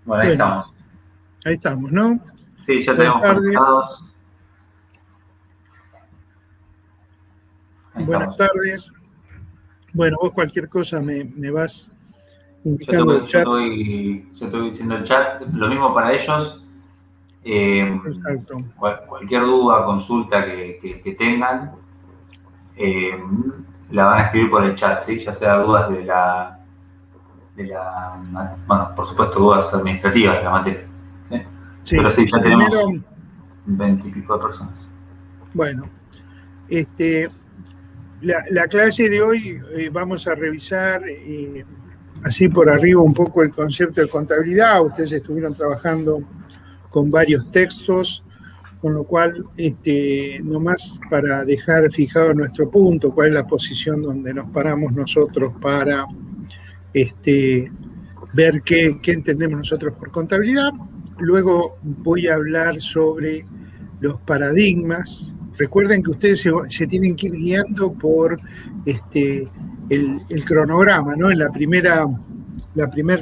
Bueno, ahí estamos. Ahí estamos, ¿no? Sí, ya tenemos conectados. Buenas tardes. Bueno, vos cualquier cosa me vas indicando el chat. Yo estoy diciendo el chat, lo mismo para ellos. Exacto. Cualquier duda, consulta que tengan, la van a escribir por el chat, ¿sí? Ya sea dudas bueno, por supuesto, dudas administrativas de la materia. ¿Sí? Sí, pero sí, ya primero, tenemos 20 y pico de personas. Bueno, la clase de hoy vamos a revisar así por arriba un poco el concepto de contabilidad. Ustedes estuvieron trabajando con varios textos, con lo cual, nomás para dejar fijado nuestro punto, cuál es la posición donde nos paramos nosotros para ver qué entendemos nosotros por contabilidad. Luego voy a hablar sobre los paradigmas. Recuerden que ustedes se tienen que ir guiando por el cronograma, ¿no? En la primera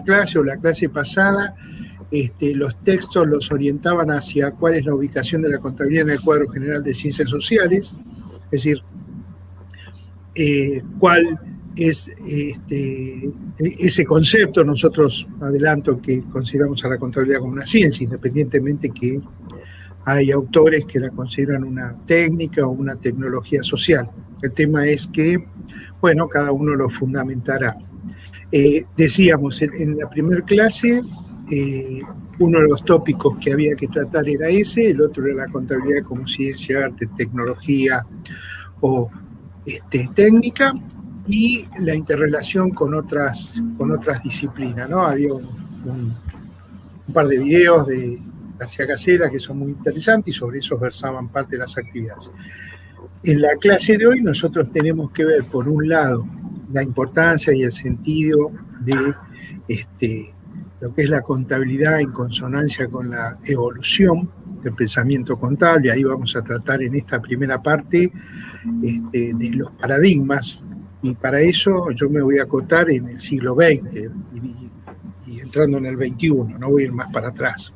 clase o la clase pasada, los textos los orientaban hacia cuál es la ubicación de la contabilidad en el cuadro general de ciencias sociales, es decir, cuál es ese concepto. Nosotros, adelanto, que consideramos a la contabilidad como una ciencia, independientemente que hay autores que la consideran una técnica o una tecnología social. El tema es que, bueno, cada uno lo fundamentará. Decíamos, en la primera clase, uno de los tópicos que había que tratar era ese, el otro era la contabilidad como ciencia, arte, tecnología o técnica, y la interrelación con otras disciplinas, ¿no? Había un par de videos de García Casella que son muy interesantes y sobre eso versaban parte de las actividades. En la clase de hoy nosotros tenemos que ver, por un lado, la importancia y el sentido de lo que es la contabilidad en consonancia con la evolución del pensamiento contable. Ahí vamos a tratar en esta primera parte de los paradigmas, y para eso yo me voy a acotar en el siglo XX y entrando en el XXI, no voy a ir más para atrás.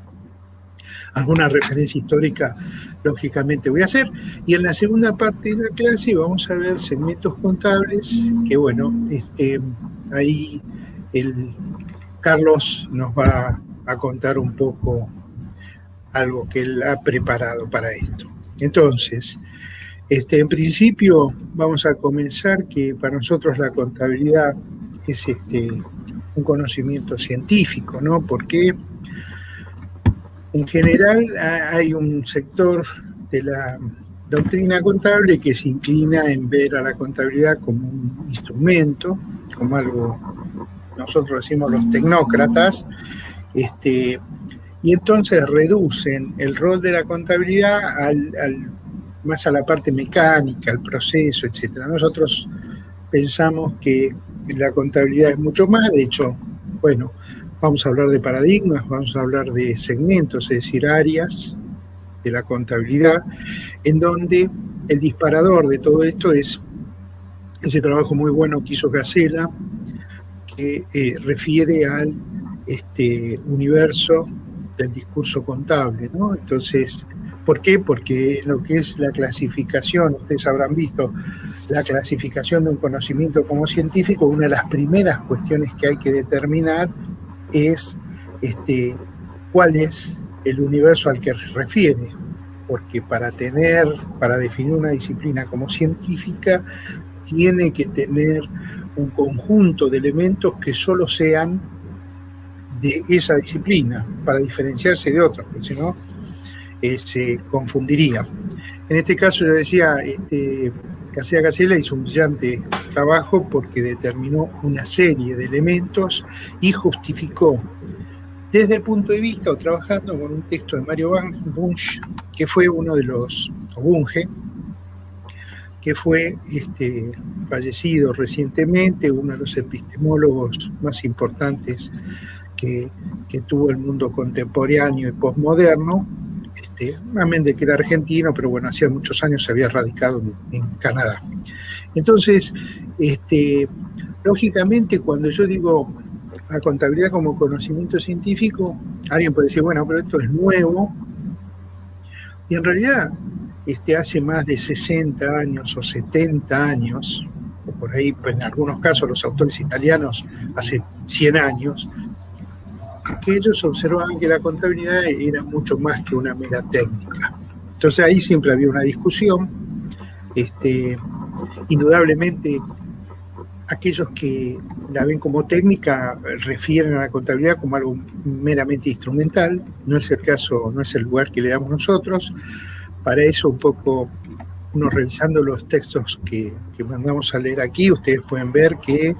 Alguna referencia histórica, lógicamente, voy a hacer. Y en la segunda parte de la clase vamos a ver segmentos contables, que bueno, ahí Carlos nos va a contar un poco algo que él ha preparado para esto. Entonces, en principio vamos a comenzar que para nosotros la contabilidad es un conocimiento científico, ¿no? Porque en general hay un sector de la doctrina contable que se inclina en ver a la contabilidad como un instrumento, como algo, nosotros decimos los tecnócratas, y entonces reducen el rol de la contabilidad más a la parte mecánica, al proceso, etc. Nosotros pensamos que la contabilidad es mucho más. De hecho, bueno, vamos a hablar de paradigmas, vamos a hablar de segmentos, es decir, áreas de la contabilidad, en donde el disparador de todo esto es ese trabajo muy bueno que hizo Casella, que refiere al universo del discurso contable, ¿no? Entonces, ¿por qué? Porque lo que es la clasificación, ustedes habrán visto, la clasificación de un conocimiento como científico, una de las primeras cuestiones que hay que determinar es cuál es el universo al que refiere, porque para definir una disciplina como científica, tiene que tener un conjunto de elementos que solo sean de esa disciplina, para diferenciarse de otras, porque si no, se confundiría. En este caso, yo decía, García Casella hizo un brillante trabajo porque determinó una serie de elementos y justificó desde el punto de vista, o trabajando con un texto de Mario Bunge, que fue uno de los, o Bunge, que fue fallecido recientemente, uno de los epistemólogos más importantes que tuvo el mundo contemporáneo y posmoderno, amén de que era argentino, pero bueno, hacía muchos años se había radicado en Canadá. Entonces, Lógicamente, cuando yo digo la contabilidad como conocimiento científico, alguien puede decir, bueno, pero esto es nuevo. Y en realidad, hace más de 60 años o 70 años, o por ahí, en algunos casos, los autores italianos hace 100 años, que ellos observaban que la contabilidad era mucho más que una mera técnica. Entonces ahí siempre había una discusión. Indudablemente, aquellos que la ven como técnica refieren a la contabilidad como algo meramente instrumental. No es el caso, no es el lugar que le damos nosotros. Para eso, un poco, uno revisando los textos que mandamos a leer aquí, ustedes pueden ver que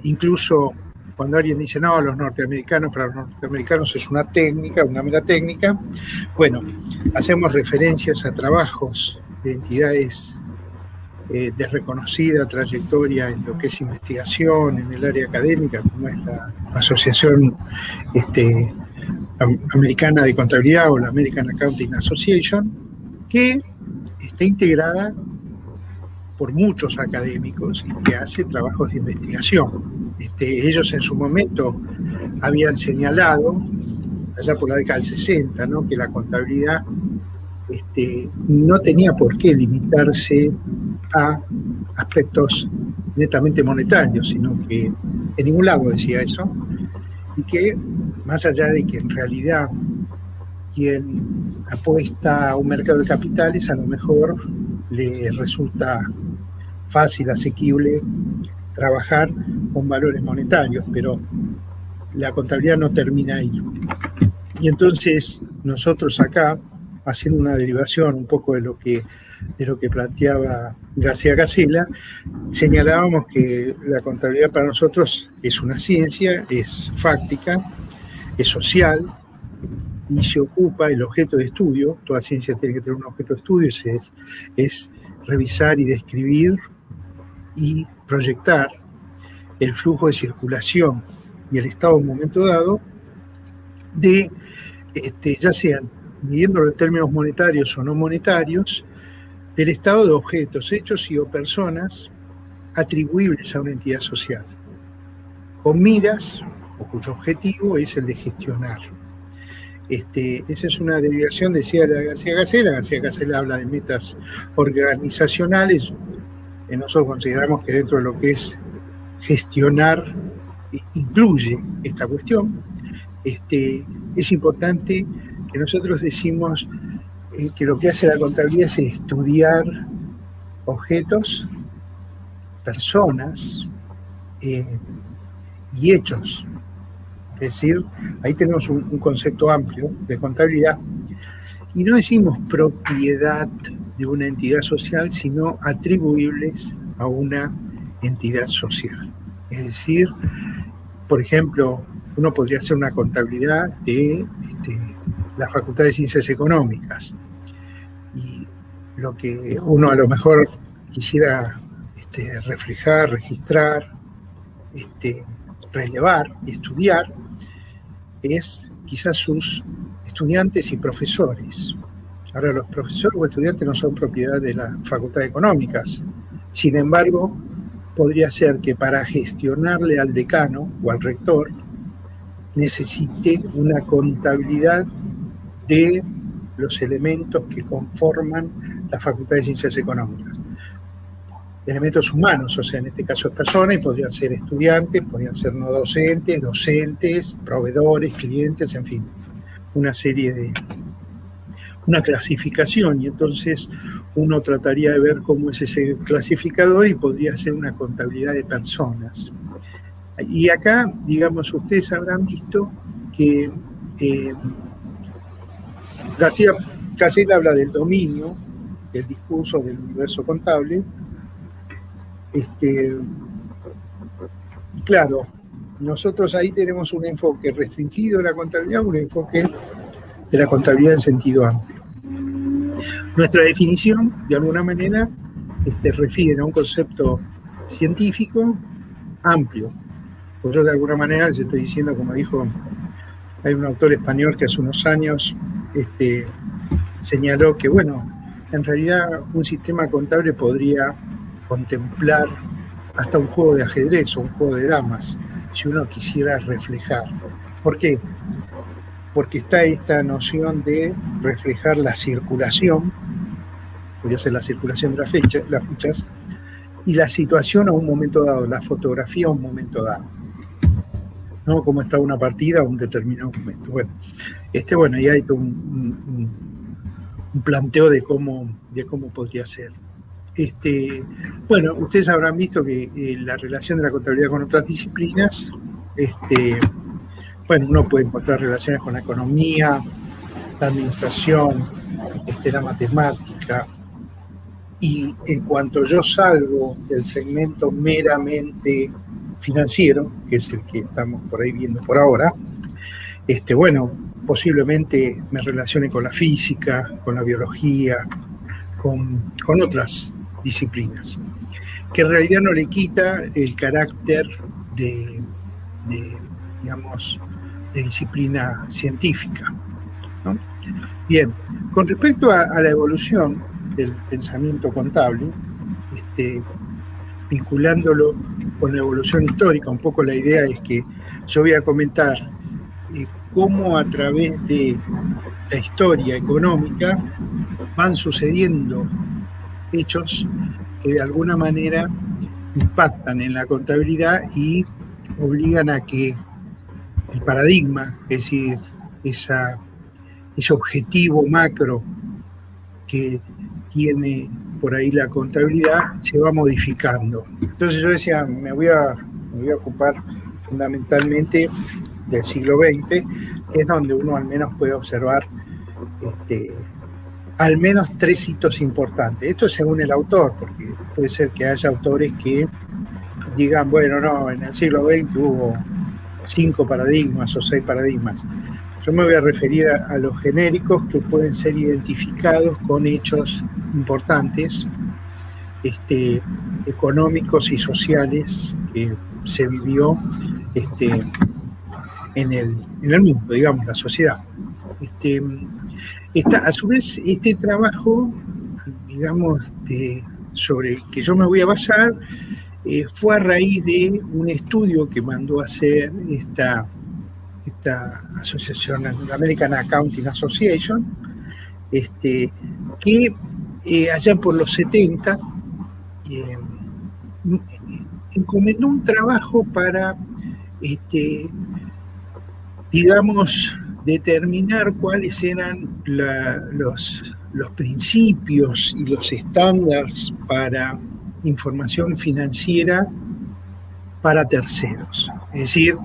incluso cuando alguien dice, no, los norteamericanos, para los norteamericanos es una técnica, una mera técnica, bueno, hacemos referencias a trabajos de entidades de reconocida trayectoria en lo que es investigación en el área académica, como es la Asociación Americana de Contabilidad o la American Accounting Association, que está integrada por muchos académicos y que hace trabajos de investigación. Ellos en su momento habían señalado, allá por la década del 60, ¿no?, que la contabilidad no tenía por qué limitarse a aspectos netamente monetarios, sino que en ningún lado decía eso, y que más allá de que en realidad quien apuesta a un mercado de capitales a lo mejor le resulta fácil, asequible trabajar con valores monetarios, pero la contabilidad no termina ahí. Y entonces nosotros acá, haciendo una derivación un poco de lo que planteaba García Casella, señalábamos que la contabilidad para nosotros es una ciencia, es fáctica, es social y se ocupa el objeto de estudio. Toda ciencia tiene que tener un objeto de estudio, es revisar y describir y proyectar el flujo de circulación y el estado en un momento dado de, ya sean midiéndolo en términos monetarios o no monetarios, del estado de objetos, hechos y o personas atribuibles a una entidad social, con miras o cuyo objetivo es el de gestionar. Esa es una derivación, decía García Casella. García Casella habla de metas organizacionales. Nosotros consideramos que dentro de lo que es gestionar incluye esta cuestión. Es importante que nosotros decimos que lo que hace la contabilidad es estudiar objetos, personas y hechos. Es decir, ahí tenemos un concepto amplio de contabilidad y no decimos propiedad de una entidad social, sino atribuibles a una entidad social. Es decir, por ejemplo, uno podría hacer una contabilidad de la Facultad de Ciencias Económicas y lo que uno a lo mejor quisiera reflejar, registrar, relevar, estudiar, es quizás sus estudiantes y profesores. Ahora, los profesores o estudiantes no son propiedad de la Facultad de Económicas. Sin embargo, podría ser que para gestionarle al decano o al rector necesite una contabilidad de los elementos que conforman la Facultad de Ciencias Económicas. Elementos humanos, o sea, en este caso personas, y podrían ser estudiantes, podrían ser no docentes, docentes, proveedores, clientes, en fin, una clasificación, y entonces uno trataría de ver cómo es ese clasificador y podría ser una contabilidad de personas. Y acá, digamos, ustedes habrán visto que García Casella habla del dominio, del discurso del universo contable. Y claro, nosotros ahí tenemos un enfoque restringido de la contabilidad, un enfoque de la contabilidad en sentido amplio. Nuestra definición, de alguna manera, refiere a un concepto científico amplio. Pues yo de alguna manera les estoy diciendo, como dijo, hay un autor español que hace unos años señaló que, bueno, en realidad un sistema contable podría contemplar hasta un juego de ajedrez o un juego de damas, si uno quisiera reflejar. ¿Por qué? Porque está esta noción de reflejar la circulación, podría ser la circulación de las fichas, y la situación a un momento dado, la fotografía a un momento dado, ¿no? Cómo está una partida a un determinado momento. Bueno, y hay todo un planteo de cómo podría ser. Bueno, ustedes habrán visto que la relación de la contabilidad con otras disciplinas, bueno, uno puede encontrar relaciones con la economía, la administración, la matemática, y en cuanto yo salgo del segmento meramente financiero, que es el que estamos por ahí viendo por ahora, bueno, posiblemente me relacione con la física, con la biología, con otras disciplinas, que en realidad no le quita el carácter de disciplina científica, ¿no? Bien, con respecto a la evolución del pensamiento contable, vinculándolo con la evolución histórica, un poco la idea es que yo voy a comentar cómo a través de la historia económica van sucediendo hechos que de alguna manera impactan en la contabilidad y obligan a que el paradigma, es decir, ese objetivo macro que tiene por ahí la contabilidad, se va modificando. Entonces yo decía, me voy a ocupar fundamentalmente del siglo XX, que es donde uno al menos puede observar al menos 3 hitos importantes. Esto es según el autor, porque puede ser que haya autores que digan, bueno, no, en el siglo XX hubo 5 paradigmas o 6 paradigmas. Yo me voy a referir a los genéricos que pueden ser identificados con hechos importantes, económicos y sociales que se vivió en el mundo, digamos, la sociedad. A su vez, este trabajo, digamos, sobre el que yo me voy a basar, fue a raíz de un estudio que mandó a hacer esta asociación, American Accounting Association, que allá por los 70 encomendó un trabajo para, digamos, determinar cuáles eran los principios y los estándares para información financiera para terceros. Es decir,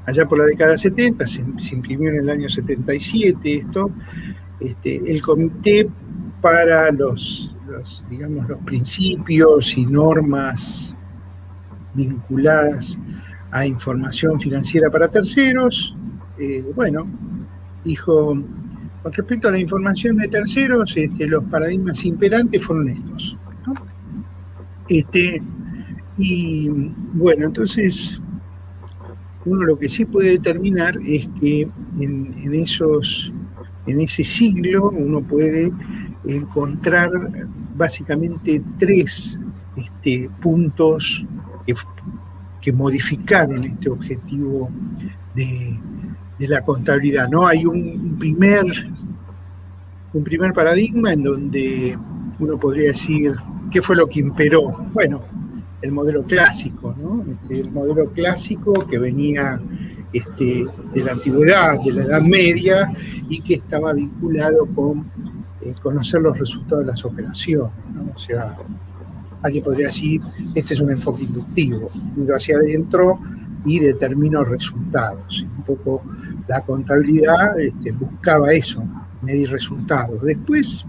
allá por la década 70, se imprimió en el año 77 esto, el Comité para los principios y normas vinculadas a información financiera para terceros, dijo, con respecto a la información de terceros, los paradigmas imperantes fueron estos, ¿no? Y bueno, entonces uno lo que sí puede determinar es que en ese siglo uno puede encontrar básicamente 3 puntos que modificaron este objetivo de la contabilidad, ¿no? Hay un primer paradigma en donde uno podría decir, ¿qué fue lo que imperó? Bueno, el modelo clásico, ¿no? El modelo clásico que venía de la antigüedad, de la Edad Media, y que estaba vinculado con conocer los resultados de las operaciones, ¿no? O sea, alguien podría decir, este es un enfoque inductivo, miro hacia adentro y determino resultados. Un poco la contabilidad buscaba eso, medir resultados. Después,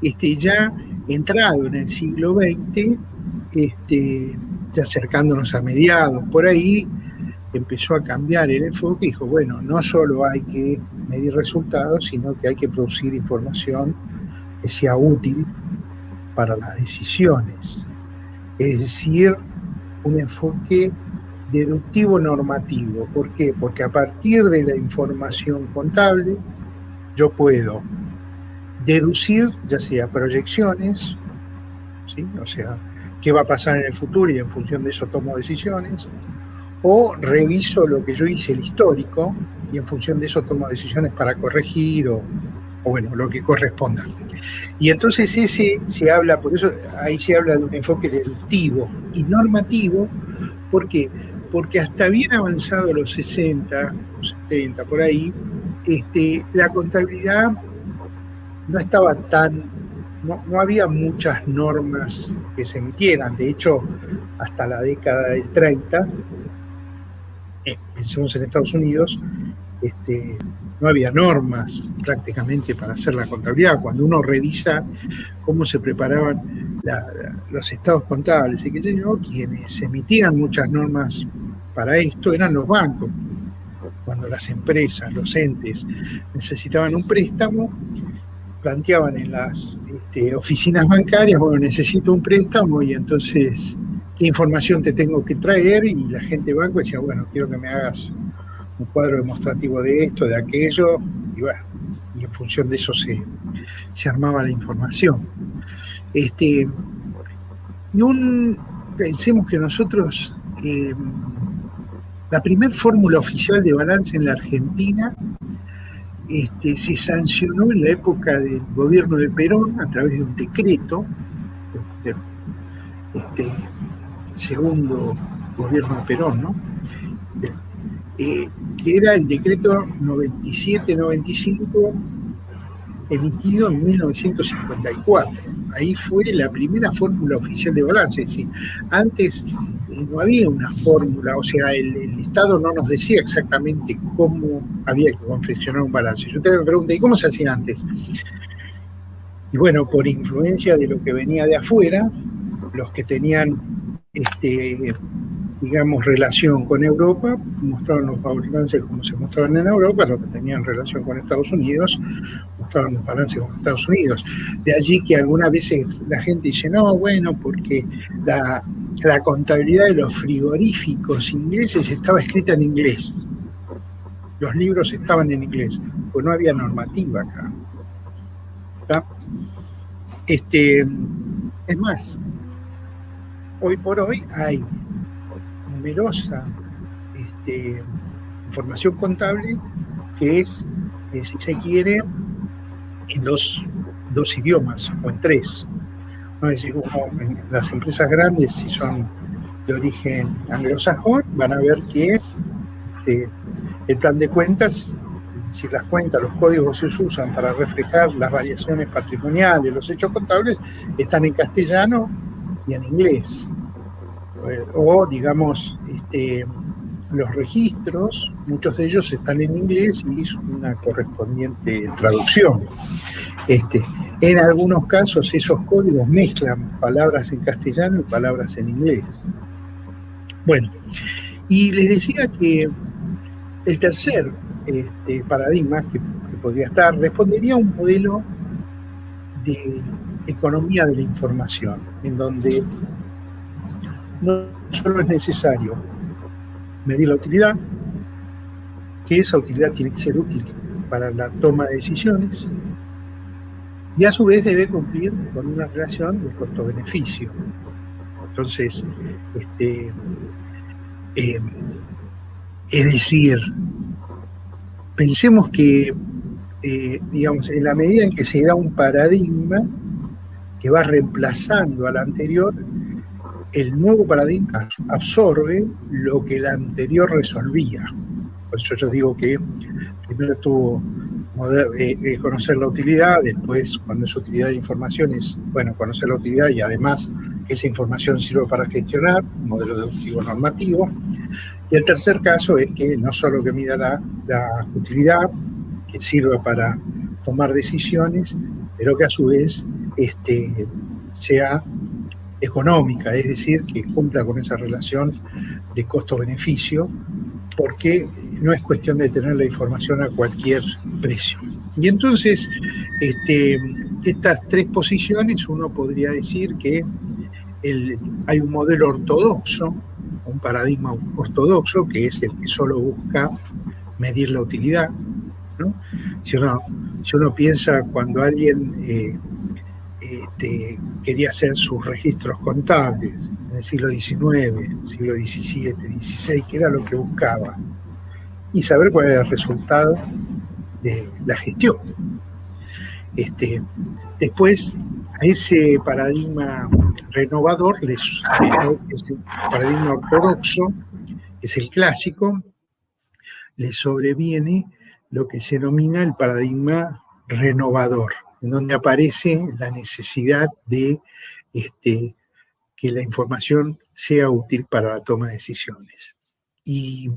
ya entrado en el siglo XX, ya acercándonos a mediados, por ahí empezó a cambiar el enfoque y dijo, bueno, no solo hay que medir resultados, sino que hay que producir información que sea útil para las decisiones. Es decir, un enfoque deductivo normativo. ¿Por qué? Porque a partir de la información contable yo puedo deducir, ya sea proyecciones, ¿sí? O sea, qué va a pasar en el futuro y en función de eso tomo decisiones, o reviso lo que yo hice, el histórico, y en función de eso tomo decisiones para corregir o bueno, lo que corresponda. Y entonces ese se habla, por eso ahí se habla de un enfoque deductivo y normativo. ¿Por qué? Porque hasta bien avanzado los 60, los 70, por ahí, la contabilidad no estaba no había muchas normas que se emitieran. De hecho, hasta la década del 30, pensemos en Estados Unidos, no había normas prácticamente para hacer la contabilidad. Cuando uno revisa cómo se preparaban los estados contables y qué sé yo, quienes emitían muchas normas para esto eran los bancos. Cuando las empresas, los entes, necesitaban un préstamo, planteaban en las oficinas bancarias, bueno, necesito un préstamo y entonces, ¿qué información te tengo que traer? Y la gente del banco decía, bueno, quiero que me hagas un cuadro demostrativo de esto, de aquello, y bueno, y en función de eso se armaba la información. Pensemos que nosotros, la primera fórmula oficial de balance en la Argentina se sancionó en la época del gobierno de Perón a través de un decreto, segundo gobierno de Perón, ¿no? Que era el decreto 97-95 emitido en 1954. Ahí fue la primera fórmula oficial de balance. Es decir, antes no había una fórmula, o sea, el Estado no nos decía exactamente cómo había que confeccionar un balance. Yo te pregunté, ¿y cómo se hacía antes? Y bueno, por influencia de lo que venía de afuera, los que tenían digamos, relación con Europa, mostraban los balances como se mostraban en Europa, los que tenían relación con Estados Unidos, mostraban los balances con Estados Unidos. De allí que algunas veces la gente dice, no, bueno, porque la contabilidad de los frigoríficos ingleses estaba escrita en inglés. Los libros estaban en inglés, pues no había normativa acá. ¿Está? Es más, hoy por hoy hay numerosa información contable que es, si se quiere, en dos idiomas o en tres. ¿No? Es decir, en las empresas grandes, si son de origen anglosajón, van a ver que el plan de cuentas, es decir, las cuentas, los códigos que se usan para reflejar las variaciones patrimoniales, los hechos contables, están en castellano y en inglés. O, digamos, los registros, muchos de ellos están en inglés y una correspondiente traducción. En algunos casos esos códigos mezclan palabras en castellano y palabras en inglés. Bueno, y les decía que el tercer paradigma que podría estar respondería a un modelo de economía de la información, en donde no solo es necesario medir la utilidad, que esa utilidad tiene que ser útil para la toma de decisiones, y a su vez debe cumplir con una relación de costo-beneficio. Entonces, es decir, pensemos que, digamos, en la medida en que se da un paradigma que va reemplazando al anterior, el nuevo paradigma absorbe lo que el anterior resolvía. Por eso yo digo que primero estuvo conocer la utilidad, después cuando es utilidad de información es, bueno, conocer la utilidad y además que esa información sirve para gestionar, un modelo deductivo normativo. Y el tercer caso es que no solo que mida la utilidad, que sirva para tomar decisiones, pero que a su vez sea económica, es decir, que cumpla con esa relación de costo-beneficio, porque no es cuestión de tener la información a cualquier precio. Y entonces, estas tres posiciones, uno podría decir que hay un modelo ortodoxo, un paradigma ortodoxo, que es el que solo busca medir la utilidad, ¿no? Si uno piensa cuando alguien quería hacer sus registros contables en el siglo XIX, siglo XVII, XVI, que era lo que buscaba, y saber cuál era el resultado de la gestión. Después, a ese paradigma renovador, ese paradigma ortodoxo, que es el clásico, le sobreviene lo que se denomina el paradigma renovador, en donde aparece la necesidad de que la información sea útil para la toma de decisiones. Y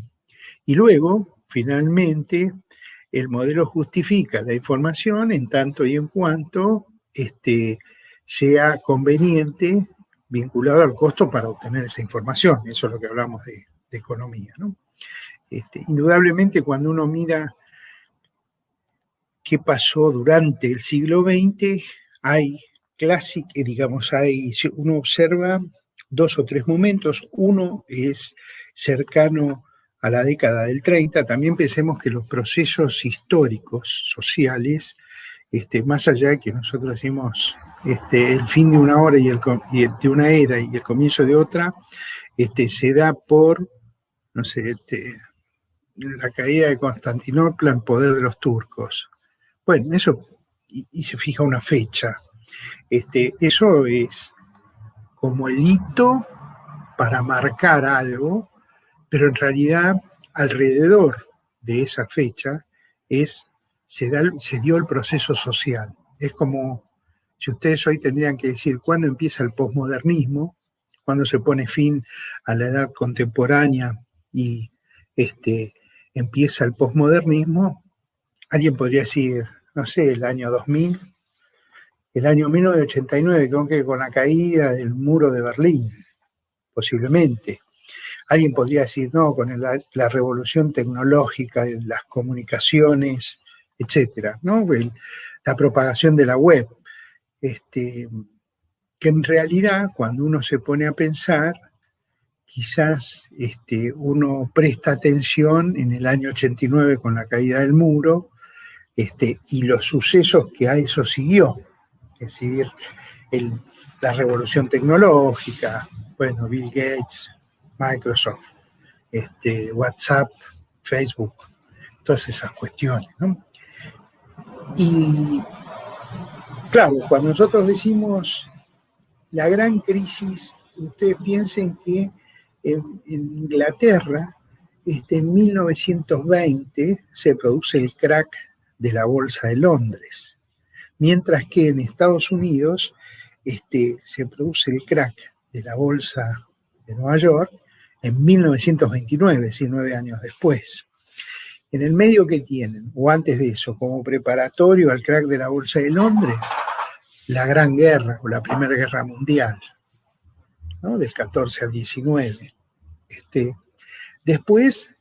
luego, finalmente, el modelo justifica la información en tanto y en cuanto sea conveniente, vinculado al costo para obtener esa información. Eso es lo que hablamos de economía, ¿no? Indudablemente, cuando uno mira qué pasó durante el siglo XX, uno observa 2 o 3 momentos. Uno es cercano a la década del 30. También pensemos que los procesos históricos, sociales, más allá de que nosotros decimos el fin de una hora de una era y el comienzo de otra, se da por, no sé, la caída de Constantinopla en poder de los turcos. Bueno, eso, y se fija una fecha. Eso es como el hito para marcar algo, pero en realidad alrededor de esa fecha se dio el proceso social. Es como si ustedes hoy tendrían que decir cuándo empieza el posmodernismo, cuándo se pone fin a la edad contemporánea y empieza el posmodernismo. Alguien podría decir, no sé, el año 2000, el año 1989, creo que con la caída del muro de Berlín, posiblemente. Alguien podría decir, no, con la revolución tecnológica, las comunicaciones, etcétera, ¿no? La propagación de la web. Que en realidad, cuando uno se pone a pensar, quizás uno presta atención en el año 89 con la caída del muro, y los sucesos que a eso siguió, es decir, la revolución tecnológica, bueno, Bill Gates, Microsoft, WhatsApp, Facebook, todas esas cuestiones, ¿no? Y claro, cuando nosotros decimos la gran crisis, ustedes piensen que en Inglaterra, en 1920 se produce el crack de la Bolsa de Londres, mientras que en Estados Unidos se produce el crack de la Bolsa de Nueva York en 1929, 19 años después. En el medio que tienen, o antes de eso, como preparatorio al crack de la Bolsa de Londres, la Gran Guerra o la Primera Guerra Mundial, ¿no? Del 14 al 19. Después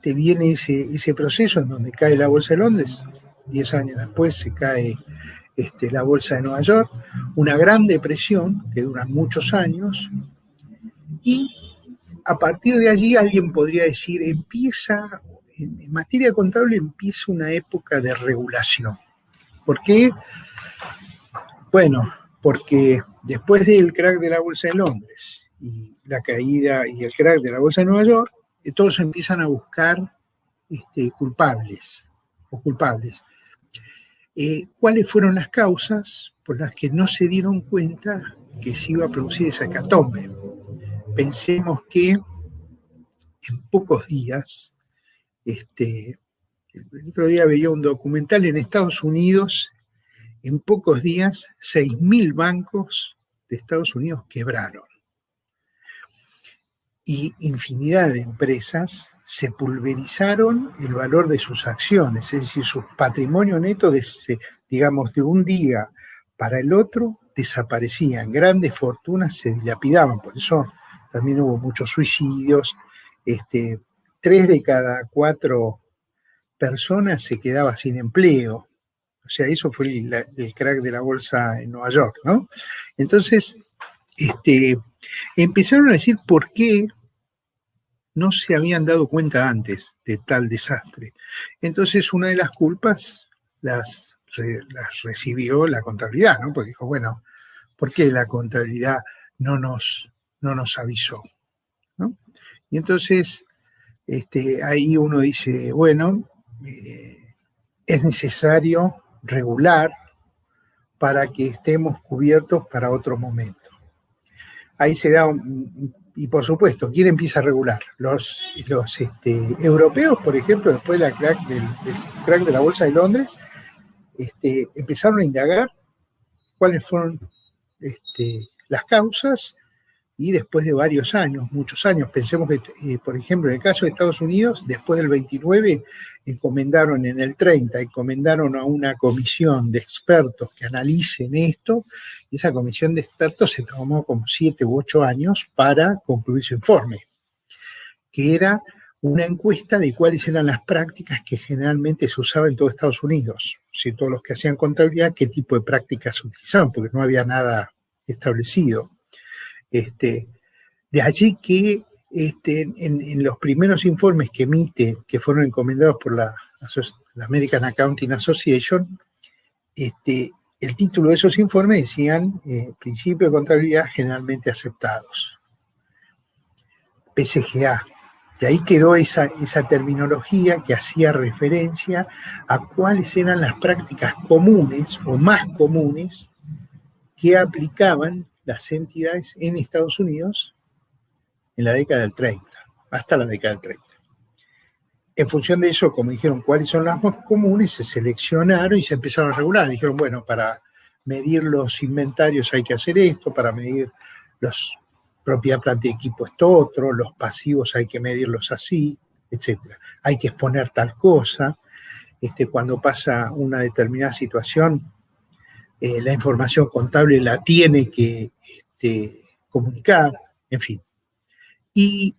viene ese proceso en donde cae la Bolsa de Londres, 10 años después se cae la Bolsa de Nueva York, una gran depresión que dura muchos años, y a partir de allí alguien podría decir, en materia contable empieza una época de regulación. ¿Por qué? Bueno, porque después del crack de la Bolsa de Londres y la caída y el crack de la Bolsa de Nueva York, todos empiezan a buscar culpables o culpables. ¿Cuáles fueron las causas por las que no se dieron cuenta que se iba a producir esa hecatombe? Pensemos que en pocos días, el otro día veía un documental en Estados Unidos, en pocos días 6.000 bancos de Estados Unidos quebraron. Y infinidad de empresas se pulverizaron el valor de sus acciones, es decir, su patrimonio neto, de un día para el otro, desaparecían. Grandes fortunas se dilapidaban, por eso también hubo muchos suicidios. 3 de cada 4 personas se quedaba sin empleo. O sea, eso fue el crack de la bolsa en Nueva York, ¿no? Entonces, empezaron a decir por qué no se habían dado cuenta antes de tal desastre. Entonces, una de las culpas las las recibió la contabilidad, ¿no? Porque dijo, bueno, ¿por qué la contabilidad no nos avisó? ¿No? Y entonces ahí uno dice, bueno, es necesario regular para que estemos cubiertos para otro momento. Ahí se da y por supuesto, ¿quién empieza a regular? Los europeos, por ejemplo, después del crack de la Bolsa de Londres, empezaron a indagar cuáles fueron las causas, y después de varios años, muchos años, pensemos que, por ejemplo, en el caso de Estados Unidos, después del 29, encomendaron a una comisión de expertos que analicen esto, y esa comisión de expertos se tomó como 7 u 8 años para concluir su informe, que era una encuesta de cuáles eran las prácticas que generalmente se usaban en todo Estados Unidos. Si todos los que hacían contabilidad, qué tipo de prácticas se utilizaban, porque no había nada establecido. De allí que en los primeros informes que emite, que fueron encomendados por la American Accounting Association, el título de esos informes decían principios de contabilidad generalmente aceptados. PCGA. De ahí quedó esa terminología que hacía referencia a cuáles eran las prácticas comunes o más comunes que aplicaban las entidades en Estados Unidos en la década del 30, hasta la década del 30. En función de eso, como dijeron cuáles son las más comunes, se seleccionaron y se empezaron a regular. Dijeron, bueno, para medir los inventarios hay que hacer esto, para medir los propiedad, planta y equipo esto otro, los pasivos hay que medirlos así, etc. Hay que exponer tal cosa. Cuando pasa una determinada situación, la información contable la tiene que comunicar, en fin. Y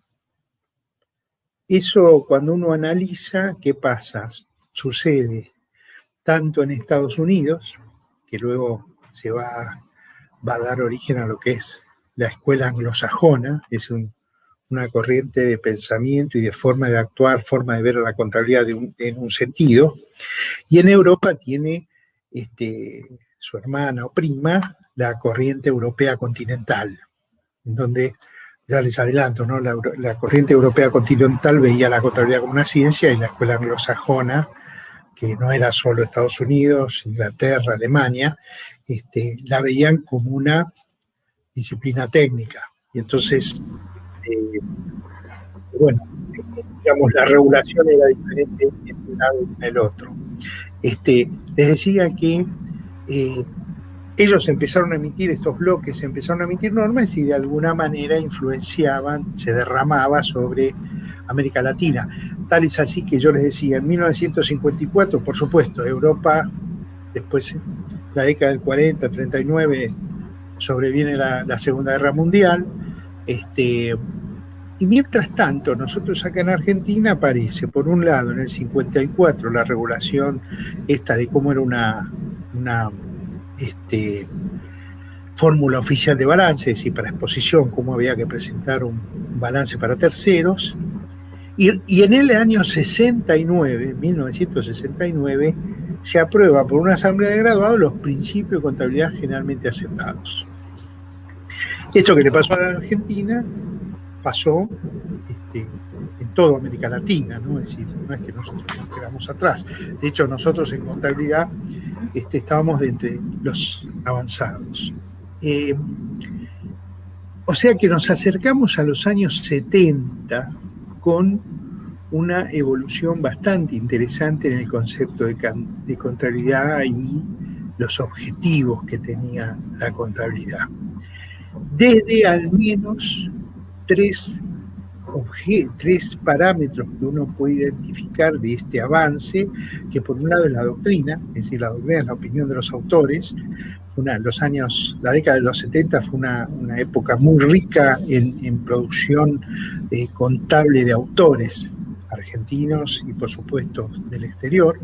eso, cuando uno analiza, ¿qué pasa? Sucede tanto en Estados Unidos, que luego se va a dar origen a lo que es la escuela anglosajona, es una corriente de pensamiento y de forma de actuar, forma de ver a la contabilidad en un sentido, y en Europa tiene su hermana o prima, la corriente europea continental, en donde, ya les adelanto, ¿no? La corriente europea continental veía la contabilidad como una ciencia, y la escuela anglosajona, que no era solo Estados Unidos, Inglaterra, Alemania, la veían como una disciplina técnica. Y entonces, bueno, digamos, la regulación era diferente en un lado y en el otro. Les decía que ellos empezaron a emitir, estos bloques empezaron a emitir normas y de alguna manera influenciaban, se derramaba sobre América Latina. Tal es así que yo les decía, en 1954, por supuesto, Europa, después la década del 40, 39, sobreviene la Segunda Guerra Mundial, y mientras tanto, nosotros acá en Argentina aparece, por un lado, en el 54, la regulación esta de cómo era una fórmula oficial de balance, es decir, para exposición, cómo había que presentar un balance para terceros, y en el año 69, 1969, se aprueba por una asamblea de graduados los principios de contabilidad generalmente aceptados. Esto que le pasó a la Argentina pasó en toda América Latina, ¿no? Es decir, no es que nosotros nos quedamos atrás. De hecho, nosotros en contabilidad estábamos de entre los avanzados. O sea que nos acercamos a los años 70 con una evolución bastante interesante en el concepto de contabilidad y los objetivos que tenía la contabilidad. Desde al menos tres parámetros que uno puede identificar de este avance, que por un lado es la doctrina, es decir, la doctrina es la opinión de los autores. La década de los 70 fue una época muy rica en producción contable de autores argentinos y por supuesto del exterior.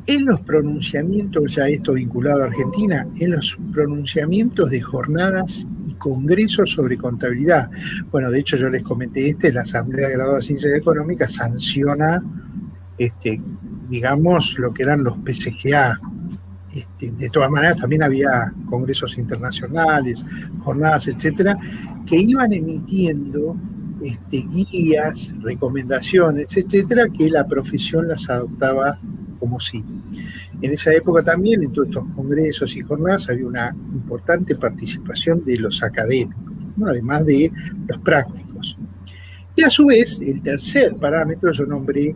En los pronunciamientos, ya esto vinculado a Argentina, en los pronunciamientos de jornadas y congresos sobre contabilidad. Bueno, de hecho yo les comenté la Asamblea de Graduados de Ciencias Económicas sanciona, digamos, lo que eran los PCGA, de todas maneras también había congresos internacionales, jornadas, etcétera, que iban emitiendo guías, recomendaciones, etcétera, que la profesión las adoptaba como sí. En esa época también, en todos estos congresos y jornadas, había una importante participación de los académicos, ¿no? Además de los prácticos. Y a su vez, el tercer parámetro, yo nombré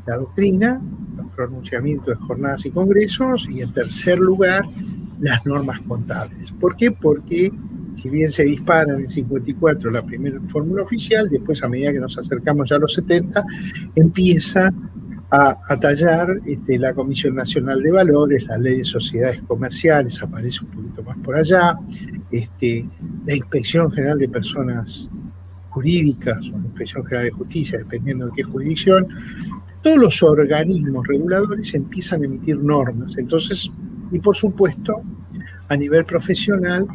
la doctrina, los pronunciamientos de jornadas y congresos, y en tercer lugar, las normas contables. ¿Por qué? Porque si bien se dispara en el 54 la primera fórmula oficial, después a medida que nos acercamos ya a los 70, empieza a tallar la Comisión Nacional de Valores, la Ley de Sociedades Comerciales, aparece un poquito más por allá, la Inspección General de Personas Jurídicas o la Inspección General de Justicia, dependiendo de qué jurisdicción. Todos los organismos reguladores empiezan a emitir normas. Entonces, y por supuesto, a nivel profesional,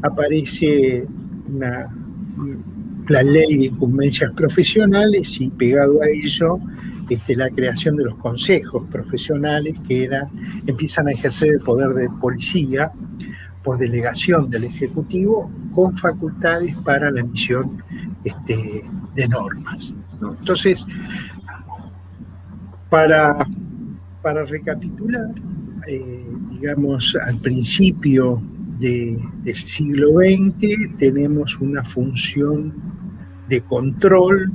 aparece la ley de incumbencias profesionales y pegado a ello la creación de los consejos profesionales que empiezan a ejercer el poder de policía por delegación del Ejecutivo con facultades para la emisión de normas, ¿no? Entonces, para recapitular, digamos, al principio del siglo XX tenemos una función de control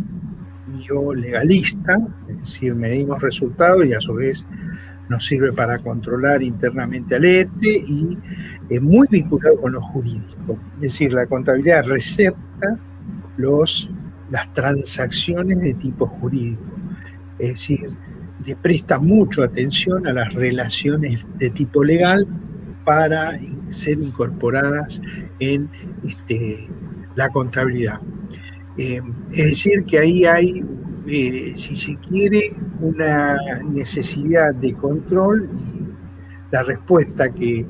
y o legalista, es decir, medimos resultados y a su vez nos sirve para controlar internamente al ente y muy vinculado con lo jurídico. Es decir, la contabilidad recepta las transacciones de tipo jurídico. Es decir, le presta mucho atención a las relaciones de tipo legal para ser incorporadas en la contabilidad. Es decir, que ahí hay, si se quiere, una necesidad de control y la respuesta que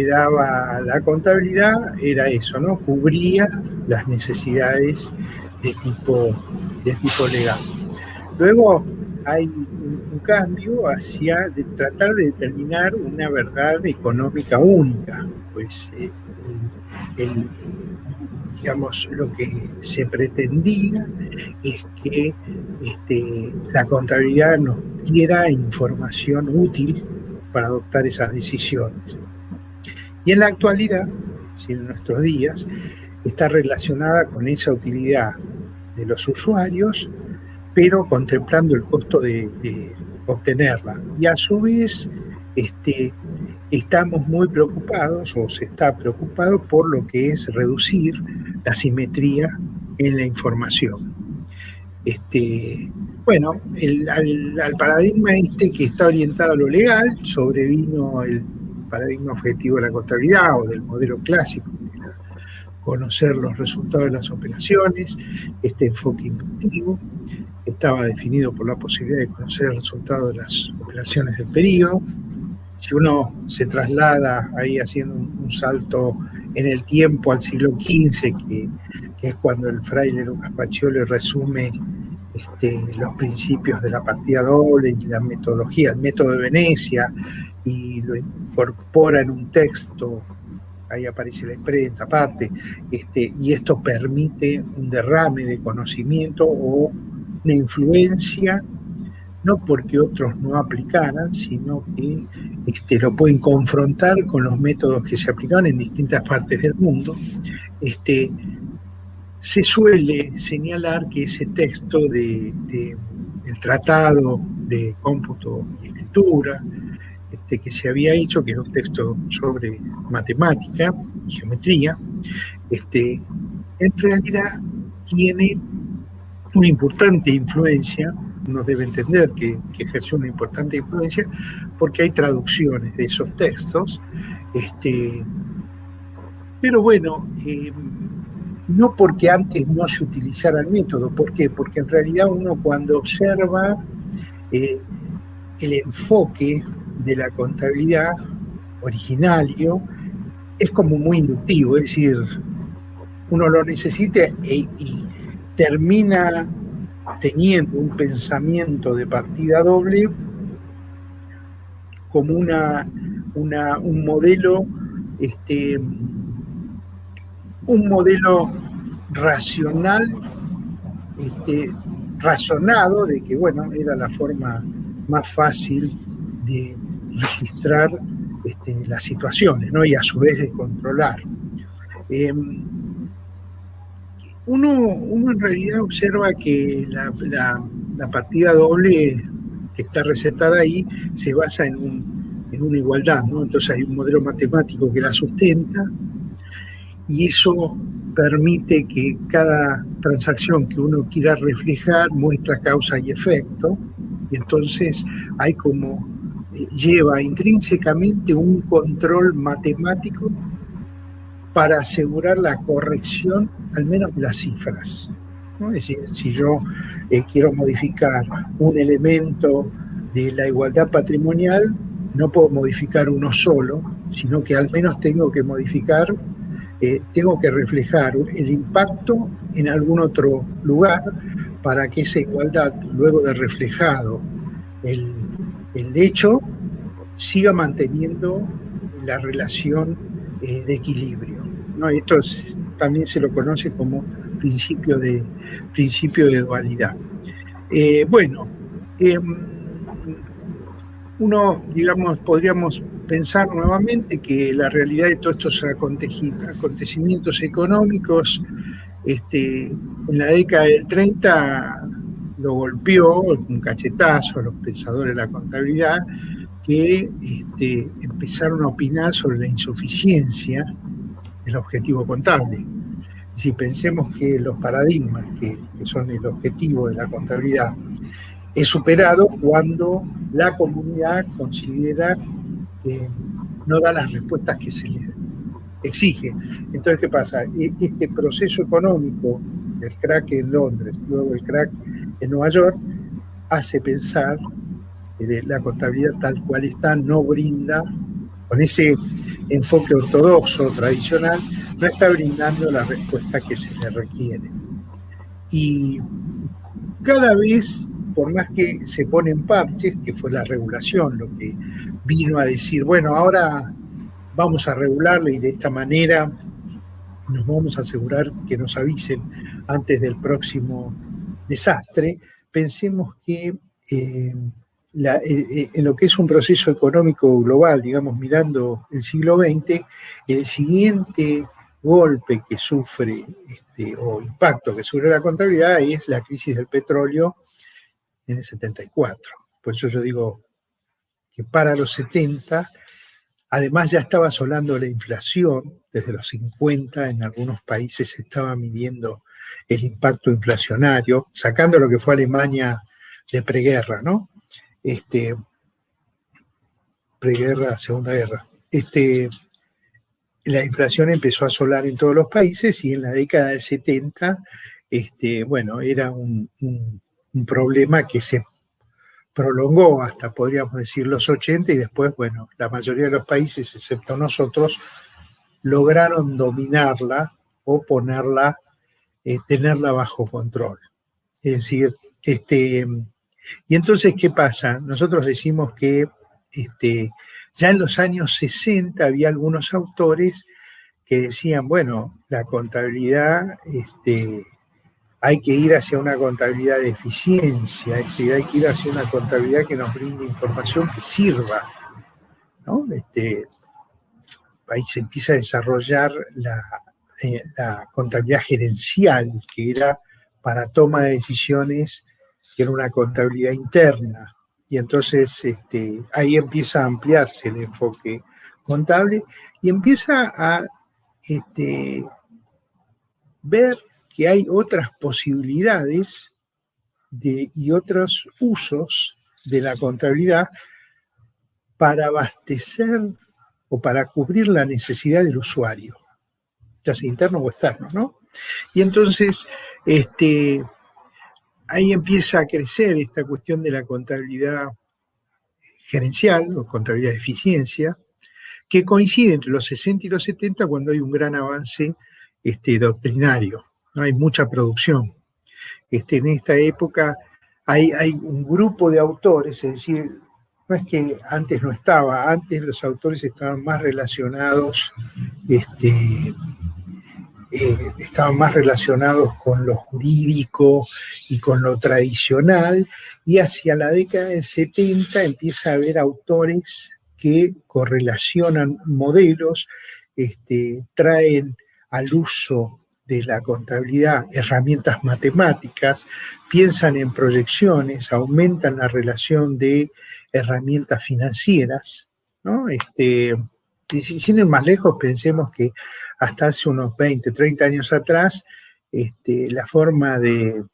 daba la contabilidad era eso, ¿no? Cubría las necesidades de tipo legal. Luego hay un cambio hacia tratar de determinar una verdad económica única, pues digamos, lo que se pretendía es que la contabilidad nos diera información útil para adoptar esas decisiones. Y en la actualidad, en nuestros días, está relacionada con esa utilidad de los usuarios, pero contemplando el costo de obtenerla. Y a su vez, estamos muy preocupados, o se está preocupado por lo que es reducir la simetría en la información. Bueno, al paradigma que está orientado a lo legal, sobrevino el paradigma objetivo de la contabilidad o del modelo clásico, que era conocer los resultados de las operaciones. Este enfoque inductivo estaba definido por la posibilidad de conocer el resultado de las operaciones del periodo. Si uno se traslada ahí haciendo un salto en el tiempo al siglo XV, que es cuando el fraile Lucas Pacioli resume los principios de la partida doble y la metodología, el método de Venecia, y lo incorpora en un texto, ahí aparece la imprenta aparte, y esto permite un derrame de conocimiento o una influencia, no porque otros no aplicaran, sino que lo pueden confrontar con los métodos que se aplicaban en distintas partes del mundo. Se suele señalar que ese texto del Tratado de Cómputo y Escritura, que se había hecho, que era un texto sobre matemática y geometría, en realidad tiene una importante influencia. Uno debe entender que ejerció una importante influencia porque hay traducciones de esos textos, pero bueno, no porque antes no se utilizara el método. ¿Por qué? Porque en realidad uno, cuando observa el enfoque de la contabilidad originario, es como muy inductivo, es decir, uno lo necesita y termina teniendo un pensamiento de partida doble como un modelo, un modelo racional, razonado, de que, bueno, era la forma más fácil de registrar las situaciones, ¿no? Y a su vez de controlar. Uno en realidad observa que la partida doble que está recetada ahí se basa en una igualdad, ¿no? Entonces hay un modelo matemático que la sustenta, y eso permite que cada transacción que uno quiera reflejar muestra causa y efecto, y entonces hay como lleva intrínsecamente un control matemático para asegurar la corrección al menos de las cifras, ¿no? Es decir, si yo quiero modificar un elemento de la igualdad patrimonial, no puedo modificar uno solo, sino que al menos tengo que reflejar el impacto en algún otro lugar para que esa igualdad, luego de reflejado el hecho, siga manteniendo la relación de equilibrio, ¿no? Esto también se lo conoce como principio de dualidad. Uno, digamos, podríamos pensar nuevamente que la realidad de todos estos acontecimientos económicos, en la década del 30 lo golpeó un cachetazo a los pensadores de la contabilidad, que empezaron a opinar sobre la insuficiencia del objetivo contable. Si pensemos que los paradigmas que son el objetivo de la contabilidad es superado cuando la comunidad considera que no da las respuestas que se le exige. Entonces, ¿qué pasa? Este proceso económico del crack en Londres, luego el crack en Nueva York, hace pensar que la contabilidad tal cual está no brinda, con ese enfoque ortodoxo, tradicional, no está brindando la respuesta que se le requiere. Y cada vez, por más que se ponen parches, que fue la regulación lo que vino a decir, bueno, ahora vamos a regularle y de esta manera nos vamos a asegurar que nos avisen antes del próximo desastre, pensemos que en lo que es un proceso económico global, digamos, mirando el siglo XX, el siguiente golpe que sufre o impacto que sufre la contabilidad es la crisis del petróleo en el 74. Por eso yo digo que para los 70, además ya estaba asolando la inflación. Desde los 50 en algunos países se estaba midiendo el impacto inflacionario, sacando lo que fue Alemania de preguerra, ¿no? Preguerra, Segunda Guerra. La inflación empezó a asolar en todos los países, y en la década del 70, era un problema que se prolongó hasta, podríamos decir, los 80, y después, bueno, la mayoría de los países, excepto nosotros, lograron dominarla o ponerla, tenerla bajo control. Es decir, y entonces, ¿qué pasa? Nosotros decimos que ya en los años 60 había algunos autores que decían, bueno, la contabilidad, hay que ir hacia una contabilidad de eficiencia, es decir, hay que ir hacia una contabilidad que nos brinde información que sirva, ¿no? Ahí se empieza a desarrollar la contabilidad gerencial, que era para toma de decisiones, que era una contabilidad interna. Y entonces ahí empieza a ampliarse el enfoque contable y empieza a ver que hay otras posibilidades y otros usos de la contabilidad para abastecer o para cubrir la necesidad del usuario, ya sea interno o externo, ¿no? Y entonces ahí empieza a crecer esta cuestión de la contabilidad gerencial o contabilidad de eficiencia, que coincide entre los 60 y los 70, cuando hay un gran avance doctrinario, ¿no? Hay mucha producción. En esta época hay un grupo de autores, es decir, no es que antes no estaba, antes los autores estaban más relacionados, estaban más relacionados con lo jurídico y con lo tradicional, y hacia la década del 70 empieza a haber autores que correlacionan modelos, traen al uso de la contabilidad herramientas matemáticas, piensan en proyecciones, aumentan la relación de herramientas financieras, ¿no? Sin ir más lejos, pensemos que hasta hace unos 20, 30 años atrás, la forma de,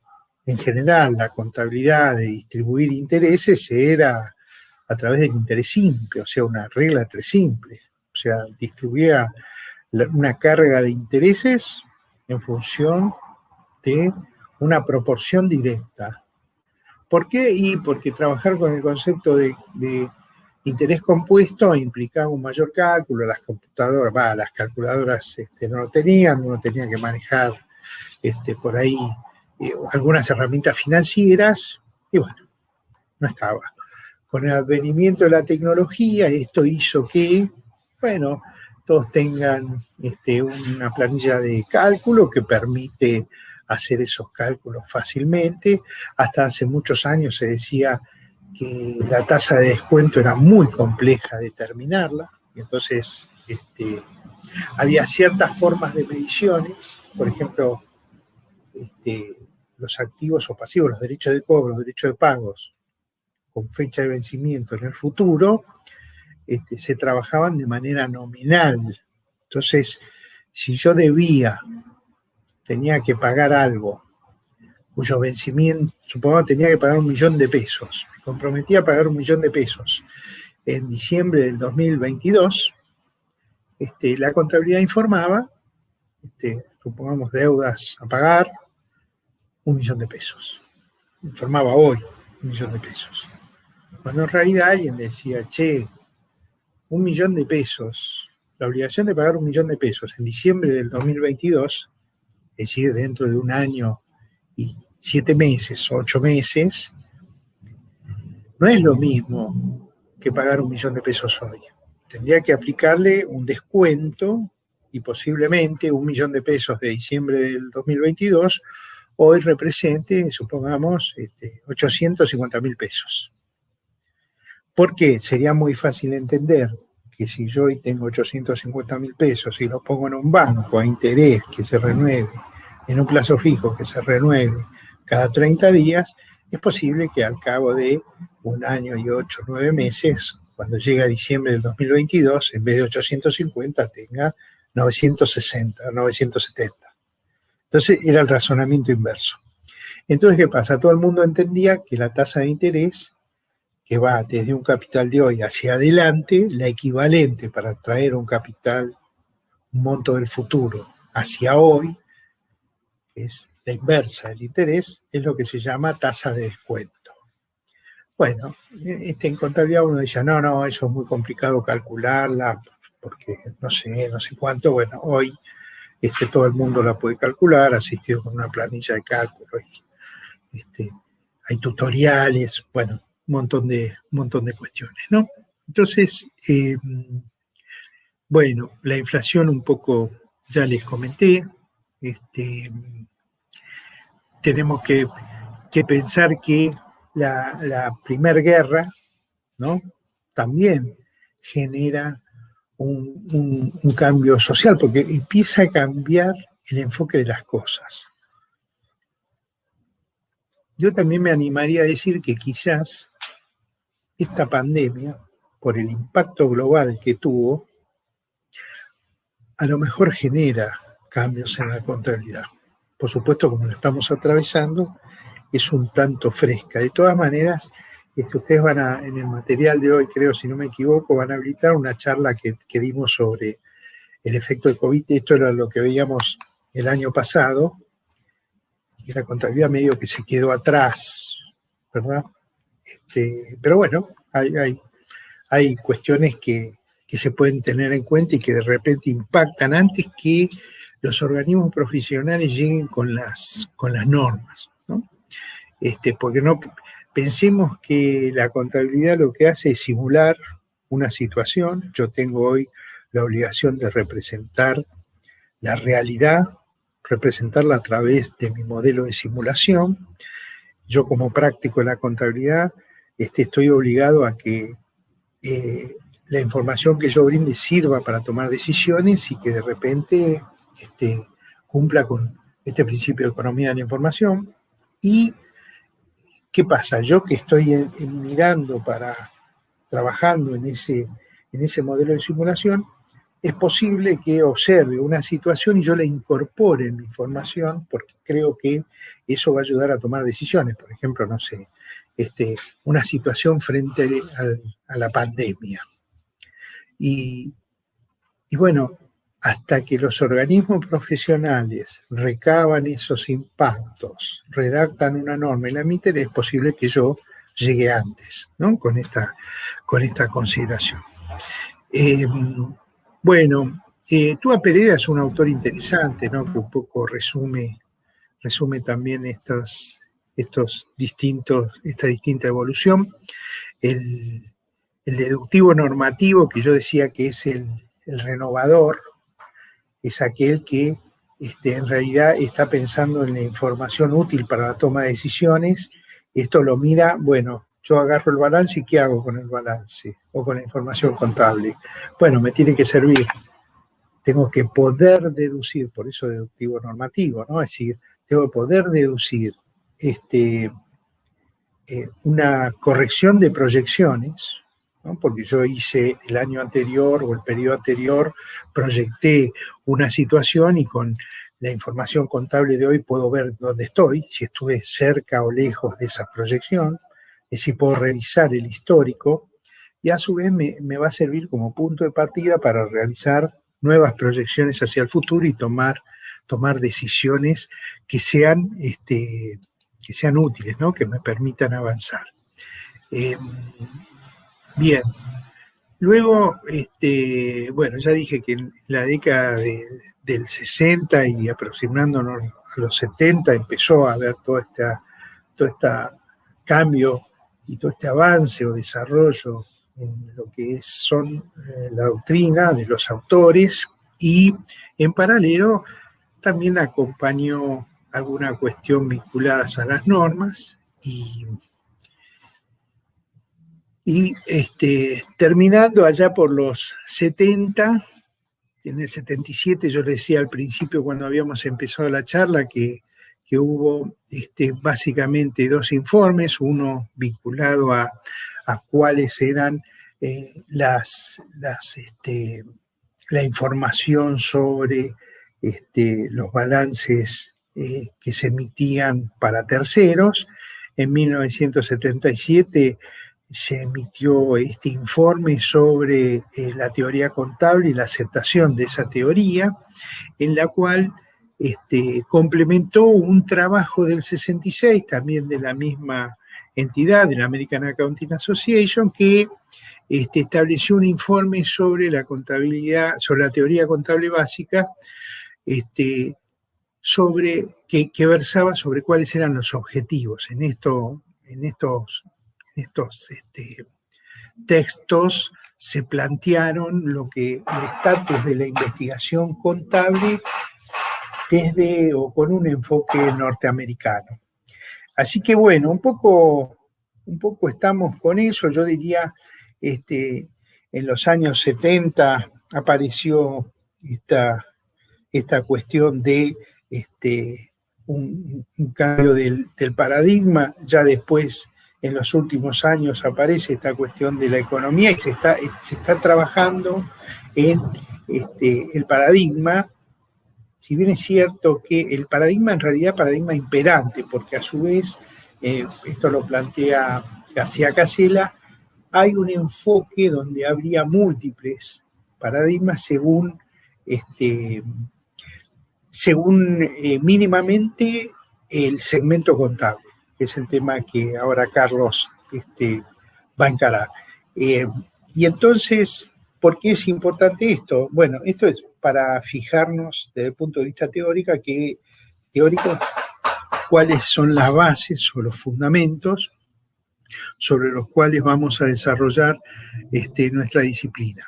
en general, la contabilidad de distribuir intereses era a través del interés simple, o sea, una regla de tres simple. O sea, distribuía una carga de intereses en función de una proporción directa. ¿Por qué? Y porque trabajar con el concepto de interés compuesto implicaba un mayor cálculo, las computadoras, las calculadoras no lo tenían, uno tenía que manejar por ahí algunas herramientas financieras, y bueno, no estaba. Con el advenimiento de la tecnología, esto hizo que, bueno, todos tengan una planilla de cálculo que permite hacer esos cálculos fácilmente. Hasta hace muchos años se decía que la tasa de descuento era muy compleja determinarla, y entonces había ciertas formas de mediciones, por ejemplo, los activos o pasivos, los derechos de cobro, los derechos de pagos, con fecha de vencimiento en el futuro, se trabajaban de manera nominal. Entonces, si yo tenía que pagar algo cuyo vencimiento, supongamos, tenía que pagar 1.000.000 de pesos, me comprometía a pagar 1.000.000 de pesos en diciembre del 2022, la contabilidad informaba, supongamos, deudas a pagar, 1.000.000 de pesos. Informaba hoy 1.000.000 de pesos. Cuando en realidad alguien decía, che, 1.000.000 de pesos, la obligación de pagar 1.000.000 de pesos en diciembre del 2022, es decir, dentro de un año y 7 meses, 8 meses, no es lo mismo que pagar 1.000.000 de pesos hoy. Tendría que aplicarle un descuento y posiblemente 1.000.000 de pesos de diciembre del 2022 hoy represente, supongamos, 850.000 pesos. ¿Por qué? Sería muy fácil entender que si yo hoy tengo 850.000 pesos y los pongo en un banco a interés que se renueve, en un plazo fijo que se renueve cada 30 días, es posible que al cabo de un año y 8 o 9 meses, cuando llegue a diciembre del 2022, en vez de 850 tenga 960 o 970. Entonces era el razonamiento inverso. Entonces, ¿qué pasa? Todo el mundo entendía que la tasa de interés, que va desde un capital de hoy hacia adelante, la equivalente para traer un capital, un monto del futuro hacia hoy, que es la inversa del interés, es lo que se llama tasa de descuento. Bueno, en contabilidad uno dice, no, eso es muy complicado calcularla, porque no sé cuánto. Bueno, hoy todo el mundo la puede calcular, asistido con una planilla de cálculo, y hay tutoriales, bueno, un montón de cuestiones, ¿no? Entonces, bueno, la inflación un poco ya les comenté. Tenemos que pensar que la Primera Guerra, ¿no?, también genera un cambio social, porque empieza a cambiar el enfoque de las cosas. Yo también me animaría a decir que quizás esta pandemia, por el impacto global que tuvo, a lo mejor genera cambios en la contabilidad. Por supuesto, como la estamos atravesando, es un tanto fresca. De todas maneras, ustedes en el material de hoy, creo, si no me equivoco, van a habilitar una charla que dimos sobre el efecto de COVID. Esto era lo que veíamos el año pasado, y la contabilidad medio que se quedó atrás, ¿verdad? Pero bueno, hay cuestiones que se pueden tener en cuenta y que de repente impactan antes que los organismos profesionales lleguen con las normas, ¿no? Porque Pensemos que la contabilidad lo que hace es simular una situación. Yo tengo hoy la obligación de representar la realidad, representarla a través de mi modelo de simulación. Yo como práctico de la contabilidad estoy obligado a que la información que yo brinde sirva para tomar decisiones y que de repente cumpla con este principio de economía de la información. ¿Y qué pasa? Yo que estoy mirando trabajando en ese modelo de simulación, es posible que observe una situación y yo la incorpore en mi formación porque creo que eso va a ayudar a tomar decisiones. Por ejemplo, no sé, una situación frente a la pandemia. Y bueno, hasta que los organismos profesionales recaban esos impactos, redactan una norma y la emiten, es posible que yo llegue antes, ¿no? Con esta consideración. Bueno, Túa Pereda es un autor interesante, ¿no? Que un poco resume también esta distinta evolución. El deductivo normativo, que yo decía que es el renovador, es aquel que en realidad está pensando en la información útil para la toma de decisiones. Esto lo mira, bueno, yo agarro el balance y ¿qué hago con el balance? O con la información contable. Bueno, me tiene que servir. Tengo que poder deducir, por eso deductivo normativo, ¿no? Es decir, tengo que poder deducir una corrección de proyecciones, ¿no? Porque yo hice el año anterior o el periodo anterior, proyecté una situación y con la información contable de hoy puedo ver dónde estoy, si estuve cerca o lejos de esa proyección, es decir, puedo revisar el histórico y a su vez me va a servir como punto de partida para realizar nuevas proyecciones hacia el futuro y tomar decisiones que sean útiles, ¿no? Que me permitan avanzar. Bien. Luego, bueno, ya dije que en la década del 60 y aproximándonos a los 70 empezó a haber todo este cambio y todo este avance o desarrollo en lo que son la doctrina de los autores, y en paralelo también acompañó alguna cuestión vinculada a las normas y terminando allá por los 70, en el 77 yo le decía al principio cuando habíamos empezado la charla que hubo básicamente dos informes, uno vinculado a cuáles eran la información sobre los balances que se emitían para terceros. En 1977 se emitió este informe sobre la teoría contable y la aceptación de esa teoría, en la cual complementó un trabajo del 66, también de la misma entidad, de la American Accounting Association, que estableció un informe sobre la contabilidad, sobre la teoría contable básica, que versaba sobre cuáles eran los objetivos. En estos textos se plantearon lo que el estatus de la investigación contable desde o con un enfoque norteamericano. Así que bueno, un poco estamos con eso. Yo diría, en los años 70 apareció esta cuestión de un cambio del paradigma. Ya después, en los últimos años, aparece esta cuestión de la economía y se está trabajando en el paradigma. Si bien es cierto que el paradigma en realidad es paradigma imperante, porque a su vez, esto lo plantea García Casella, hay un enfoque donde habría múltiples paradigmas según mínimamente el segmento contable, que es el tema que ahora Carlos va a encarar. Y entonces, ¿por qué es importante esto? Bueno, esto es para fijarnos desde el punto de vista teórico cuáles son las bases o los fundamentos sobre los cuales vamos a desarrollar nuestra disciplina.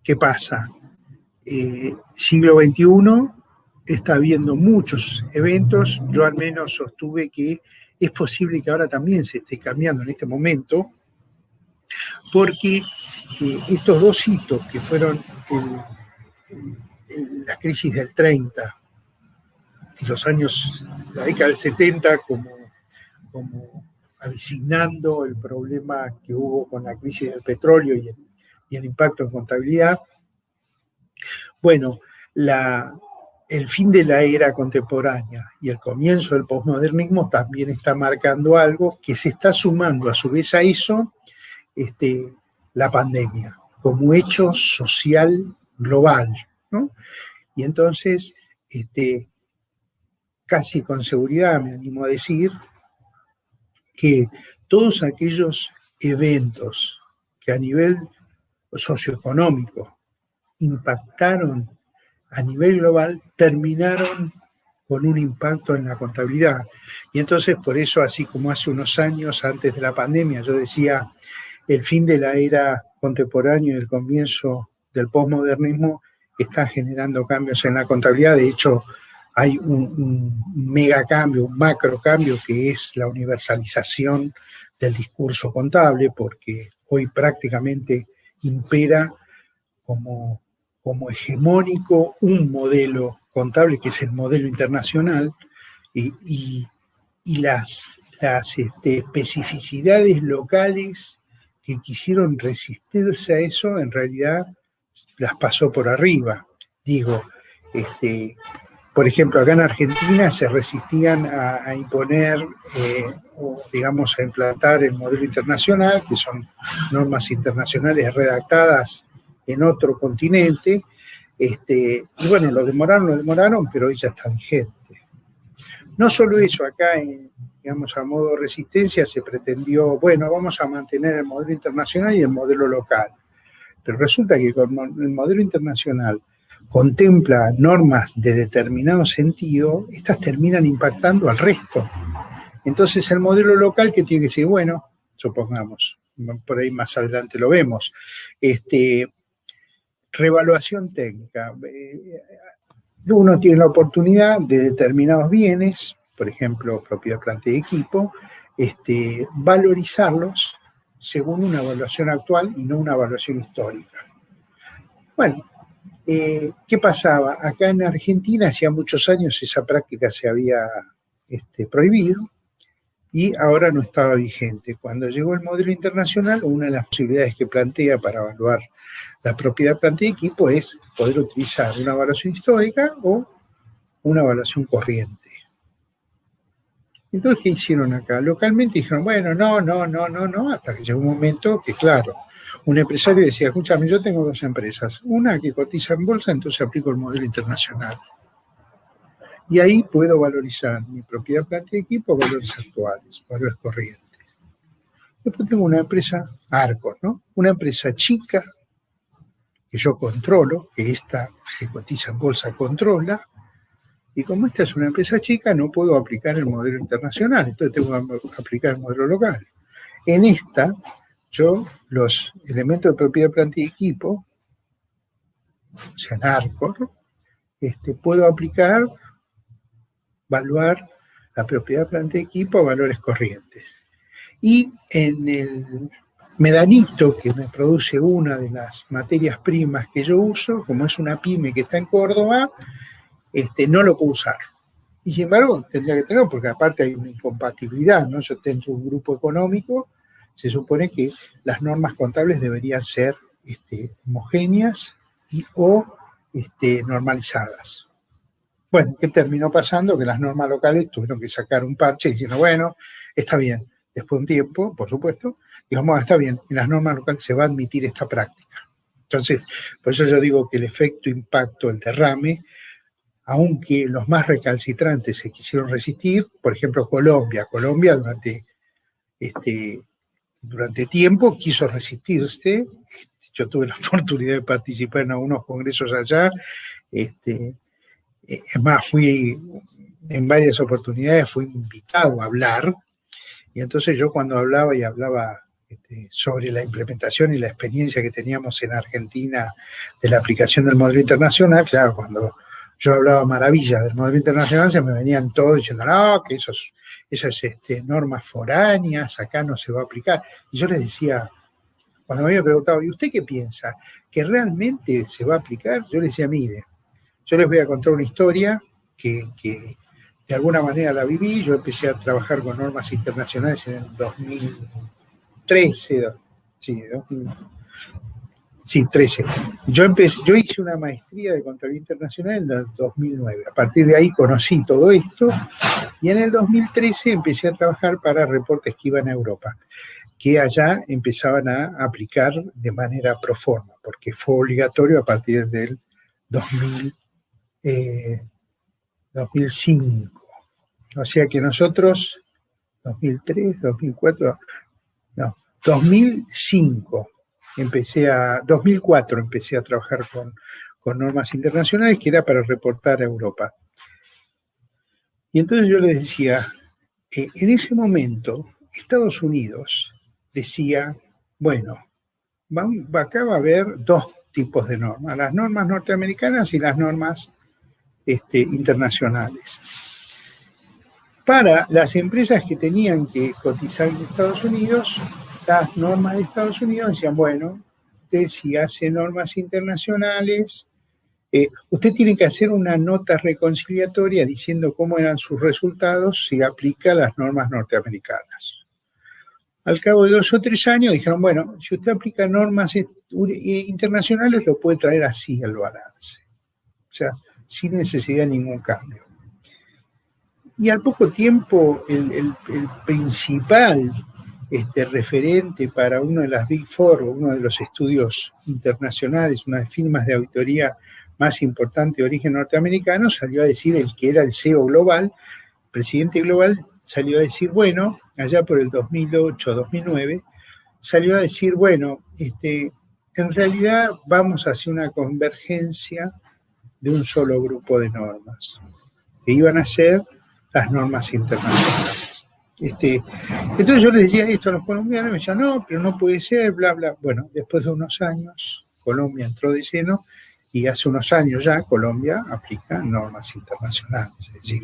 ¿Qué pasa? Siglo XXI está habiendo muchos eventos. Yo al menos sostuve que es posible que ahora también se esté cambiando en este momento, porque estos dos hitos que fueron la crisis del 30 y la década del 70 como avicignando el problema que hubo con la crisis del petróleo y el impacto en contabilidad. Bueno, el fin de la era contemporánea y el comienzo del posmodernismo también está marcando algo que se está sumando a su vez a eso, la pandemia, como hecho social global, ¿no? Y entonces, casi con seguridad me animo a decir que todos aquellos eventos que a nivel socioeconómico impactaron a nivel global terminaron con un impacto en la contabilidad. Y entonces por eso, así como hace unos años antes de la pandemia yo decía el fin de la era contemporánea y el comienzo del posmodernismo está generando cambios en la contabilidad. De hecho, hay un mega cambio, un macro cambio, que es la universalización del discurso contable, porque hoy prácticamente impera como hegemónico un modelo contable que es el modelo internacional, y las especificidades locales que quisieron resistirse a eso, en realidad las pasó por arriba. Digo, por ejemplo, acá en Argentina se resistían a imponer, o digamos a implantar el modelo internacional, que son normas internacionales redactadas en otro continente, y bueno, lo demoraron, pero hoy ya está vigente. No solo eso, acá, digamos, a modo de resistencia se pretendió, bueno, vamos a mantener el modelo internacional y el modelo local. Pero resulta que con el modelo internacional contempla normas de determinado sentido, estas terminan impactando al resto. Entonces el modelo local, que tiene que ser, bueno, supongamos, por ahí más adelante lo vemos, revaluación técnica. Uno tiene la oportunidad de determinados bienes, por ejemplo, propiedad, planta y equipo, valorizarlos según una evaluación actual y no una evaluación histórica. Bueno, ¿qué pasaba? Acá en Argentina hacía muchos años esa práctica se había prohibido y ahora no estaba vigente. Cuando llegó el modelo internacional, una de las posibilidades que plantea para evaluar la propiedad, planta y equipo es poder utilizar una evaluación histórica o una evaluación corriente. Entonces, ¿qué hicieron acá? Localmente dijeron, bueno, no, hasta que llegó un momento que, claro, un empresario decía, escúchame, yo tengo dos empresas, una que cotiza en bolsa, entonces aplico el modelo internacional. Y ahí puedo valorizar mi propiedad, planta y equipo, valores actuales, valores corrientes. Después tengo una empresa, Arcor, ¿no? Una empresa chica que yo controlo, que esta que cotiza en bolsa controla, y como esta es una empresa chica, no puedo aplicar el modelo internacional, entonces tengo que aplicar el modelo local. En esta, yo los elementos de propiedad, planta y equipo, o sea, en Arcor, puedo aplicar, evaluar la propiedad, planta y equipo a valores corrientes. Y en el medanito que me produce una de las materias primas que yo uso, como es una pyme que está en Córdoba, no lo puedo usar. Y sin embargo, tendría que tenerlo, porque aparte hay una incompatibilidad, ¿no? Yo dentro de un grupo económico, se supone que las normas contables deberían ser homogéneas o normalizadas. Bueno, ¿qué terminó pasando? Que las normas locales tuvieron que sacar un parche diciendo, bueno, está bien. Después de un tiempo, por supuesto, digamos, está bien, en las normas locales se va a admitir esta práctica. Entonces, por eso yo digo que el efecto impacto, el derrame, aunque los más recalcitrantes se quisieron resistir, por ejemplo, Colombia durante tiempo quiso resistirse. Yo tuve la oportunidad de participar en algunos congresos allá, es más, en varias oportunidades fui invitado a hablar, Y entonces yo cuando hablaba sobre la implementación y la experiencia que teníamos en Argentina de la aplicación del modelo internacional, claro, cuando yo hablaba maravilla del modelo internacional, se me venían todos diciendo, no, que eso es normas foráneas, acá no se va a aplicar. Y yo les decía, cuando me había preguntado, ¿y usted qué piensa? ¿Que realmente se va a aplicar? Yo les decía, mire, yo les voy a contar una historia que de alguna manera la viví. Yo empecé a trabajar con normas internacionales en el 2013, sí, 13. Yo hice una maestría de contabilidad internacional en el 2009. A partir de ahí conocí todo esto y en el 2013 empecé a trabajar para reportes que iban a Europa, que allá empezaban a aplicar de manera pro forma, porque fue obligatorio a partir del 2005. O sea que nosotros, 2003, 2004, no, 2005, 2004 empecé a trabajar con normas internacionales, que era para reportar a Europa. Y entonces yo les decía, en ese momento, Estados Unidos decía, bueno, acá va a haber dos tipos de normas, las normas norteamericanas y las normas internacionales. Para las empresas que tenían que cotizar en Estados Unidos, las normas de Estados Unidos decían, bueno, usted si hace normas internacionales, usted tiene que hacer una nota reconciliatoria diciendo cómo eran sus resultados si aplica las normas norteamericanas. Al cabo de 2 o 3 años dijeron, bueno, si usted aplica normas internacionales, lo puede traer así al balance. O sea, sin necesidad de ningún cambio. Y al poco tiempo, el principal referente para uno de las Big Four, uno de los estudios internacionales, una de las firmas de auditoría más importante de origen norteamericano, salió a decir, el que era el CEO global, presidente global, salió a decir, bueno, allá por el 2008-2009, salió a decir, bueno, en realidad vamos hacia una convergencia de un solo grupo de normas, que iban a ser las normas internacionales. Entonces yo les decía esto a los colombianos, me decían, no, pero no puede ser, bla, bla. Bueno, después de unos años, Colombia entró de lleno y hace unos años ya Colombia aplica normas internacionales. Es decir,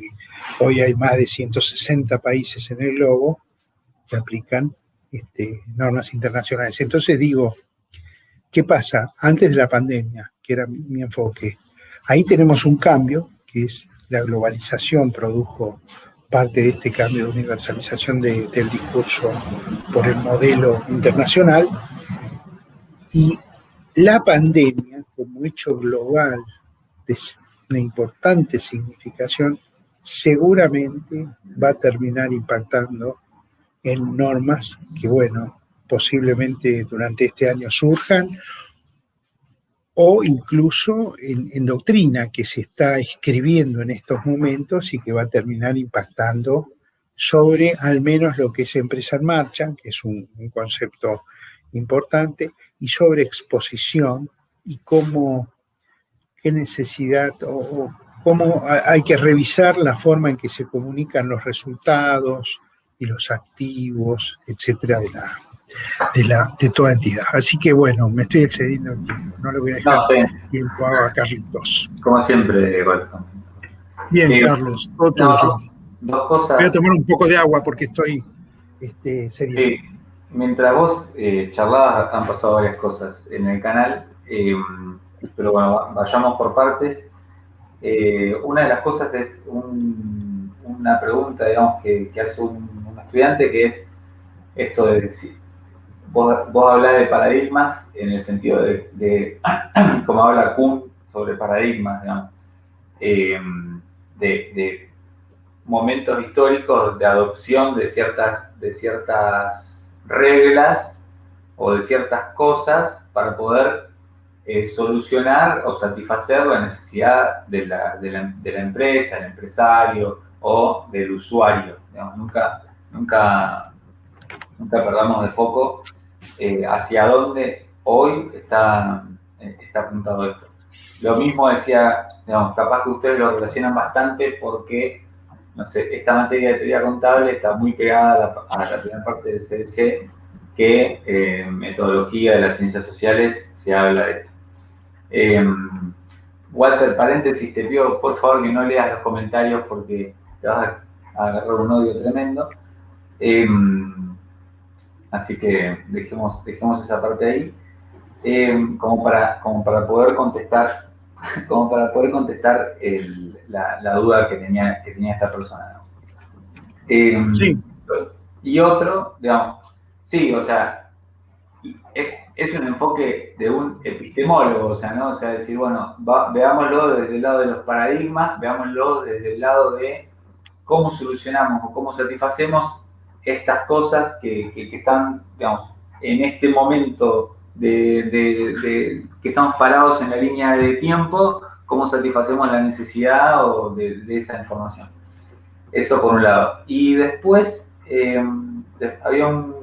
hoy hay más de 160 países en el globo que aplican normas internacionales. Entonces digo, ¿qué pasa? Antes de la pandemia, que era mi enfoque, ahí tenemos un cambio, que es la globalización produjo parte de este cambio de universalización del discurso por el modelo internacional, y la pandemia como hecho global de una importante significación seguramente va a terminar impactando en normas que, bueno, posiblemente durante este año surjan, o incluso en doctrina que se está escribiendo en estos momentos y que va a terminar impactando sobre al menos lo que es empresa en marcha, que es un concepto importante, y sobre exposición y qué necesidad o cómo hay que revisar la forma en que se comunican los resultados y los activos, etcétera, de toda entidad. Así que bueno, me estoy excediendo el tiempo, no le voy a dejar tiempo a Carlitos. Como siempre, Walton. Bien, Carlos, todo tuyo. Dos cosas. Voy a tomar un poco de agua porque estoy serio. Sí. Mientras vos charlabas, han pasado varias cosas en el canal, pero bueno, vayamos por partes. Una de las cosas es una pregunta, digamos, que hace un estudiante, que es esto de decir, vos hablás de paradigmas en el sentido de como habla Kuhn sobre paradigmas, digamos, de momentos históricos de adopción de ciertas reglas o de ciertas cosas para poder solucionar o satisfacer la necesidad de la empresa, el empresario o del usuario. Digamos, nunca perdamos de foco hacia dónde hoy está apuntado esto. Lo mismo decía, digamos, capaz que ustedes lo relacionan bastante porque no sé, esta materia de teoría contable está muy pegada a la primera parte del CDC, que metodología de las ciencias sociales se habla de esto. Walter, paréntesis, te pido por favor que no leas los comentarios porque te vas a agarrar un odio tremendo. Así que dejemos esa parte ahí. Como para poder contestar, la duda que tenía esta persona, ¿no? Sí. Y otro, digamos, sí, o sea, es un enfoque de un epistemólogo, o sea, ¿no? O sea, decir, bueno, veámoslo desde el lado de los paradigmas, veámoslo desde el lado de cómo solucionamos o cómo satisfacemos estas cosas que están, digamos, en este momento que estamos parados en la línea de tiempo, cómo satisfacemos la necesidad de esa información. Eso por un lado. Y después había un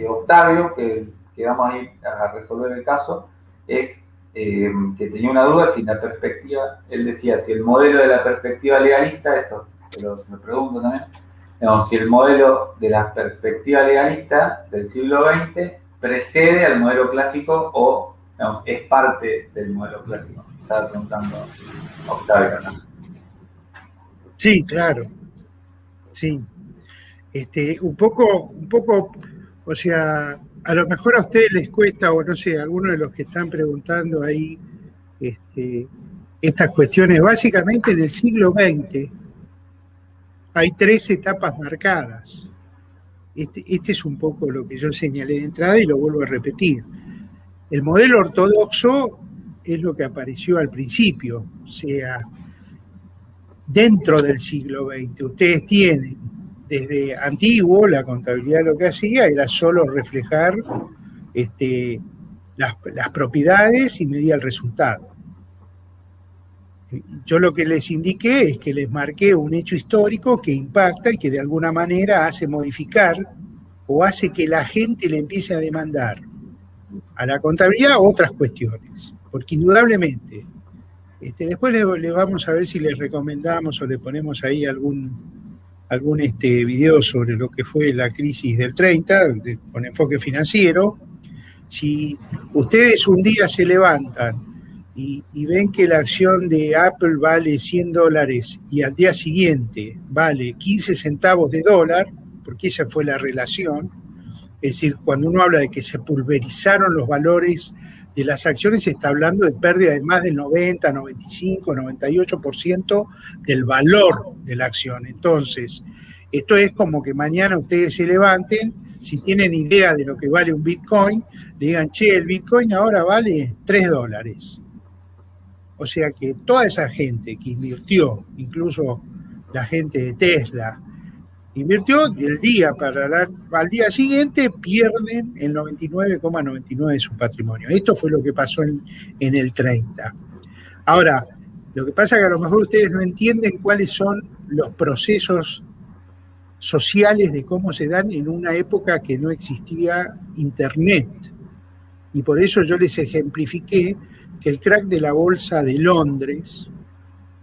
Octavio, que vamos a ir a resolver el caso, es que tenía una duda si la perspectiva, él decía, si el modelo de la perspectiva legalista, esto lo pregunto también, digamos, si el modelo de la perspectiva legalista del siglo XX precede al modelo clásico o, digamos, es parte del modelo clásico. Estaba preguntando Octavio, ¿no? Sí, claro. Sí. Un poco, o sea, a lo mejor a ustedes les cuesta, o no sé, a algunos de los que están preguntando ahí estas cuestiones. Básicamente en el siglo XX hay 3 etapas marcadas. Este es un poco lo que yo señalé de entrada y lo vuelvo a repetir. El modelo ortodoxo es lo que apareció al principio, o sea, dentro del siglo XX. Ustedes tienen, desde antiguo, la contabilidad lo que hacía era solo reflejar las propiedades y medir el resultado. Yo lo que les indiqué es que les marqué un hecho histórico que impacta y que de alguna manera hace modificar o hace que la gente le empiece a demandar a la contabilidad otras cuestiones, porque indudablemente, después le vamos a ver si les recomendamos o le ponemos ahí algún video sobre lo que fue la crisis del 30, con enfoque financiero. Si ustedes un día se levantan y ven que la acción de Apple vale $100 y al día siguiente vale 15 centavos de dólar, porque esa fue la relación, es decir, cuando uno habla de que se pulverizaron los valores de las acciones, se está hablando de pérdida de más del 90, 95, 98% del valor de la acción. Entonces, esto es como que mañana ustedes se levanten, si tienen idea de lo que vale un Bitcoin, le digan, che, el Bitcoin ahora vale $3. O sea que toda esa gente que invirtió, incluso la gente de Tesla, invirtió del día al día siguiente, pierden el 99,99% de su patrimonio. Esto fue lo que pasó en el 30. Ahora, lo que pasa es que a lo mejor ustedes no entienden cuáles son los procesos sociales de cómo se dan en una época que no existía Internet. Y por eso yo les ejemplifiqué que el crack de la bolsa de Londres,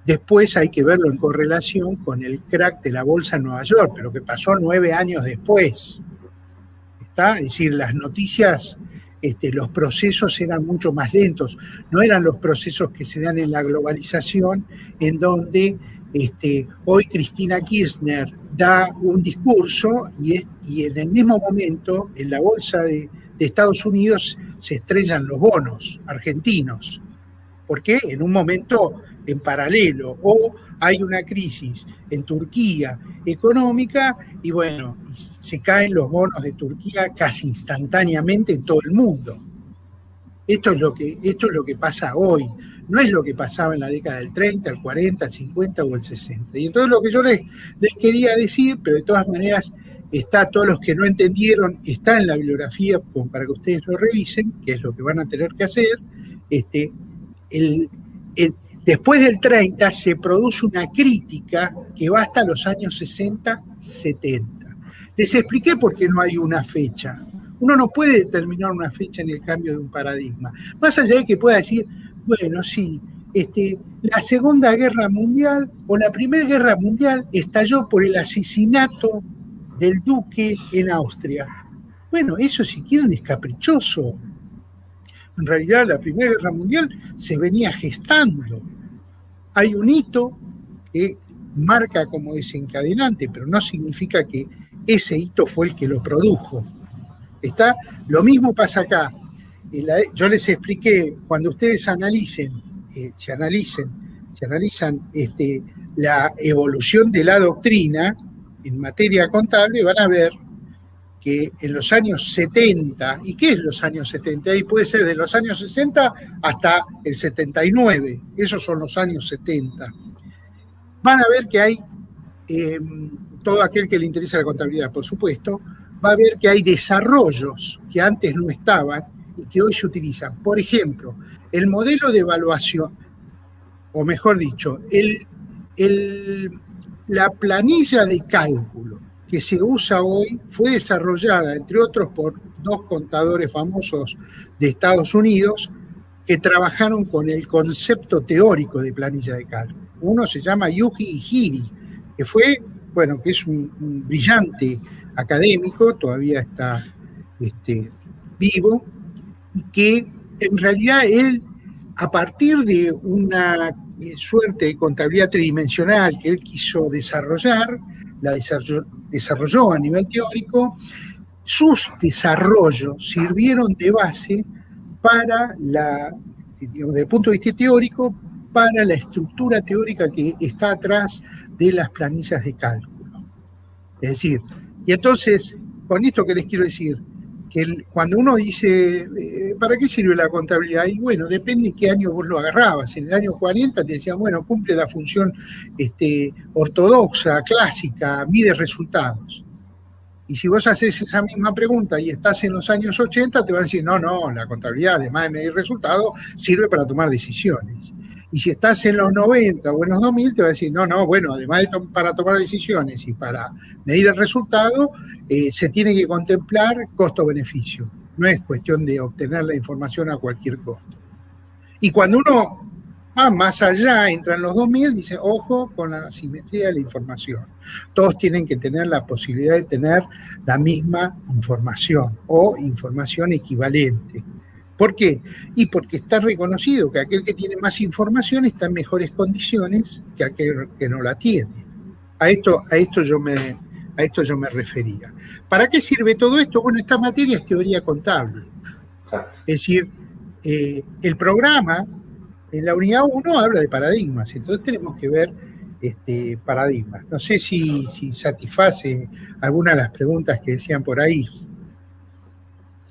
después hay que verlo en correlación con el crack de la bolsa en Nueva York, pero que pasó 9 años después. ¿Está? Es decir, las noticias, los procesos eran mucho más lentos. No eran los procesos que se dan en la globalización, en donde hoy Cristina Kirchner da un discurso y en el mismo momento en la bolsa de Estados Unidos se estrellan los bonos argentinos. ¿Por qué? En un momento en paralelo, o hay una crisis en Turquía económica y bueno, se caen los bonos de Turquía casi instantáneamente en todo el mundo. Esto es lo que pasa hoy, no es lo que pasaba en la década del 30, el 40, el 50 o el 60. Y entonces lo que yo les quería decir, pero de todas maneras todos los que no entendieron, está en la bibliografía para que ustedes lo revisen, que es lo que van a tener que hacer. Después del 30 se produce una crítica que va hasta los años 60, 70. Les expliqué por qué no hay una fecha. Uno no puede determinar una fecha en el cambio de un paradigma. Más allá de que pueda decir, bueno, sí, la Segunda Guerra Mundial o la Primera Guerra Mundial estalló por el asesinato del duque en Austria. Bueno, eso si quieren es caprichoso. En realidad la Primera Guerra Mundial se venía gestando. Hay un hito que marca como desencadenante, pero no significa que ese hito fue el que lo produjo. Lo mismo pasa acá. Yo les expliqué, cuando ustedes analizan la evolución de la doctrina en materia contable, van a ver que en los años 70, ¿y qué es los años 70? Ahí puede ser de los años 60 hasta el 79, esos son los años 70. Van a ver que hay, todo aquel que le interesa la contabilidad, por supuesto, va a ver que hay desarrollos que antes no estaban y que hoy se utilizan. Por ejemplo, el modelo de evaluación, o mejor dicho, la planilla de cálculo que se usa hoy fue desarrollada, entre otros, por dos contadores famosos de Estados Unidos que trabajaron con el concepto teórico de planilla de cálculo. Uno se llama Yuji Hiri, que que es un brillante académico, todavía está vivo, y que en realidad él, a partir de una suerte de contabilidad tridimensional que él quiso desarrollar, la desarrolló a nivel teórico, sus desarrollos sirvieron de base para desde el punto de vista teórico, para la estructura teórica que está atrás de las planillas de cálculo. Es decir, y entonces, con esto que les quiero decir, que cuando uno dice, ¿para qué sirve la contabilidad? Y bueno, depende de qué año vos lo agarrabas. En el año 40 te decían, bueno, cumple la función ortodoxa, clásica, mide resultados. Y si vos haces esa misma pregunta y estás en los años 80, te van a decir, no, la contabilidad, además de medir resultados, sirve para tomar decisiones. Y si estás en los 90 o en los 2000, te va a decir, no, bueno, además de para tomar decisiones y para medir el resultado, se tiene que contemplar costo-beneficio. No es cuestión de obtener la información a cualquier costo. Y cuando uno va más allá, entra en los 2000, dice, ojo con la asimetría de la información. Todos tienen que tener la posibilidad de tener la misma información o información equivalente. ¿Por qué? Y porque está reconocido que aquel que tiene más información está en mejores condiciones que aquel que no la tiene. A esto yo me refería. ¿Para qué sirve todo esto? Bueno, esta materia es teoría contable. Es decir, el programa en la unidad 1 habla de paradigmas, entonces tenemos que ver paradigmas. No sé si satisface alguna de las preguntas que decían por ahí.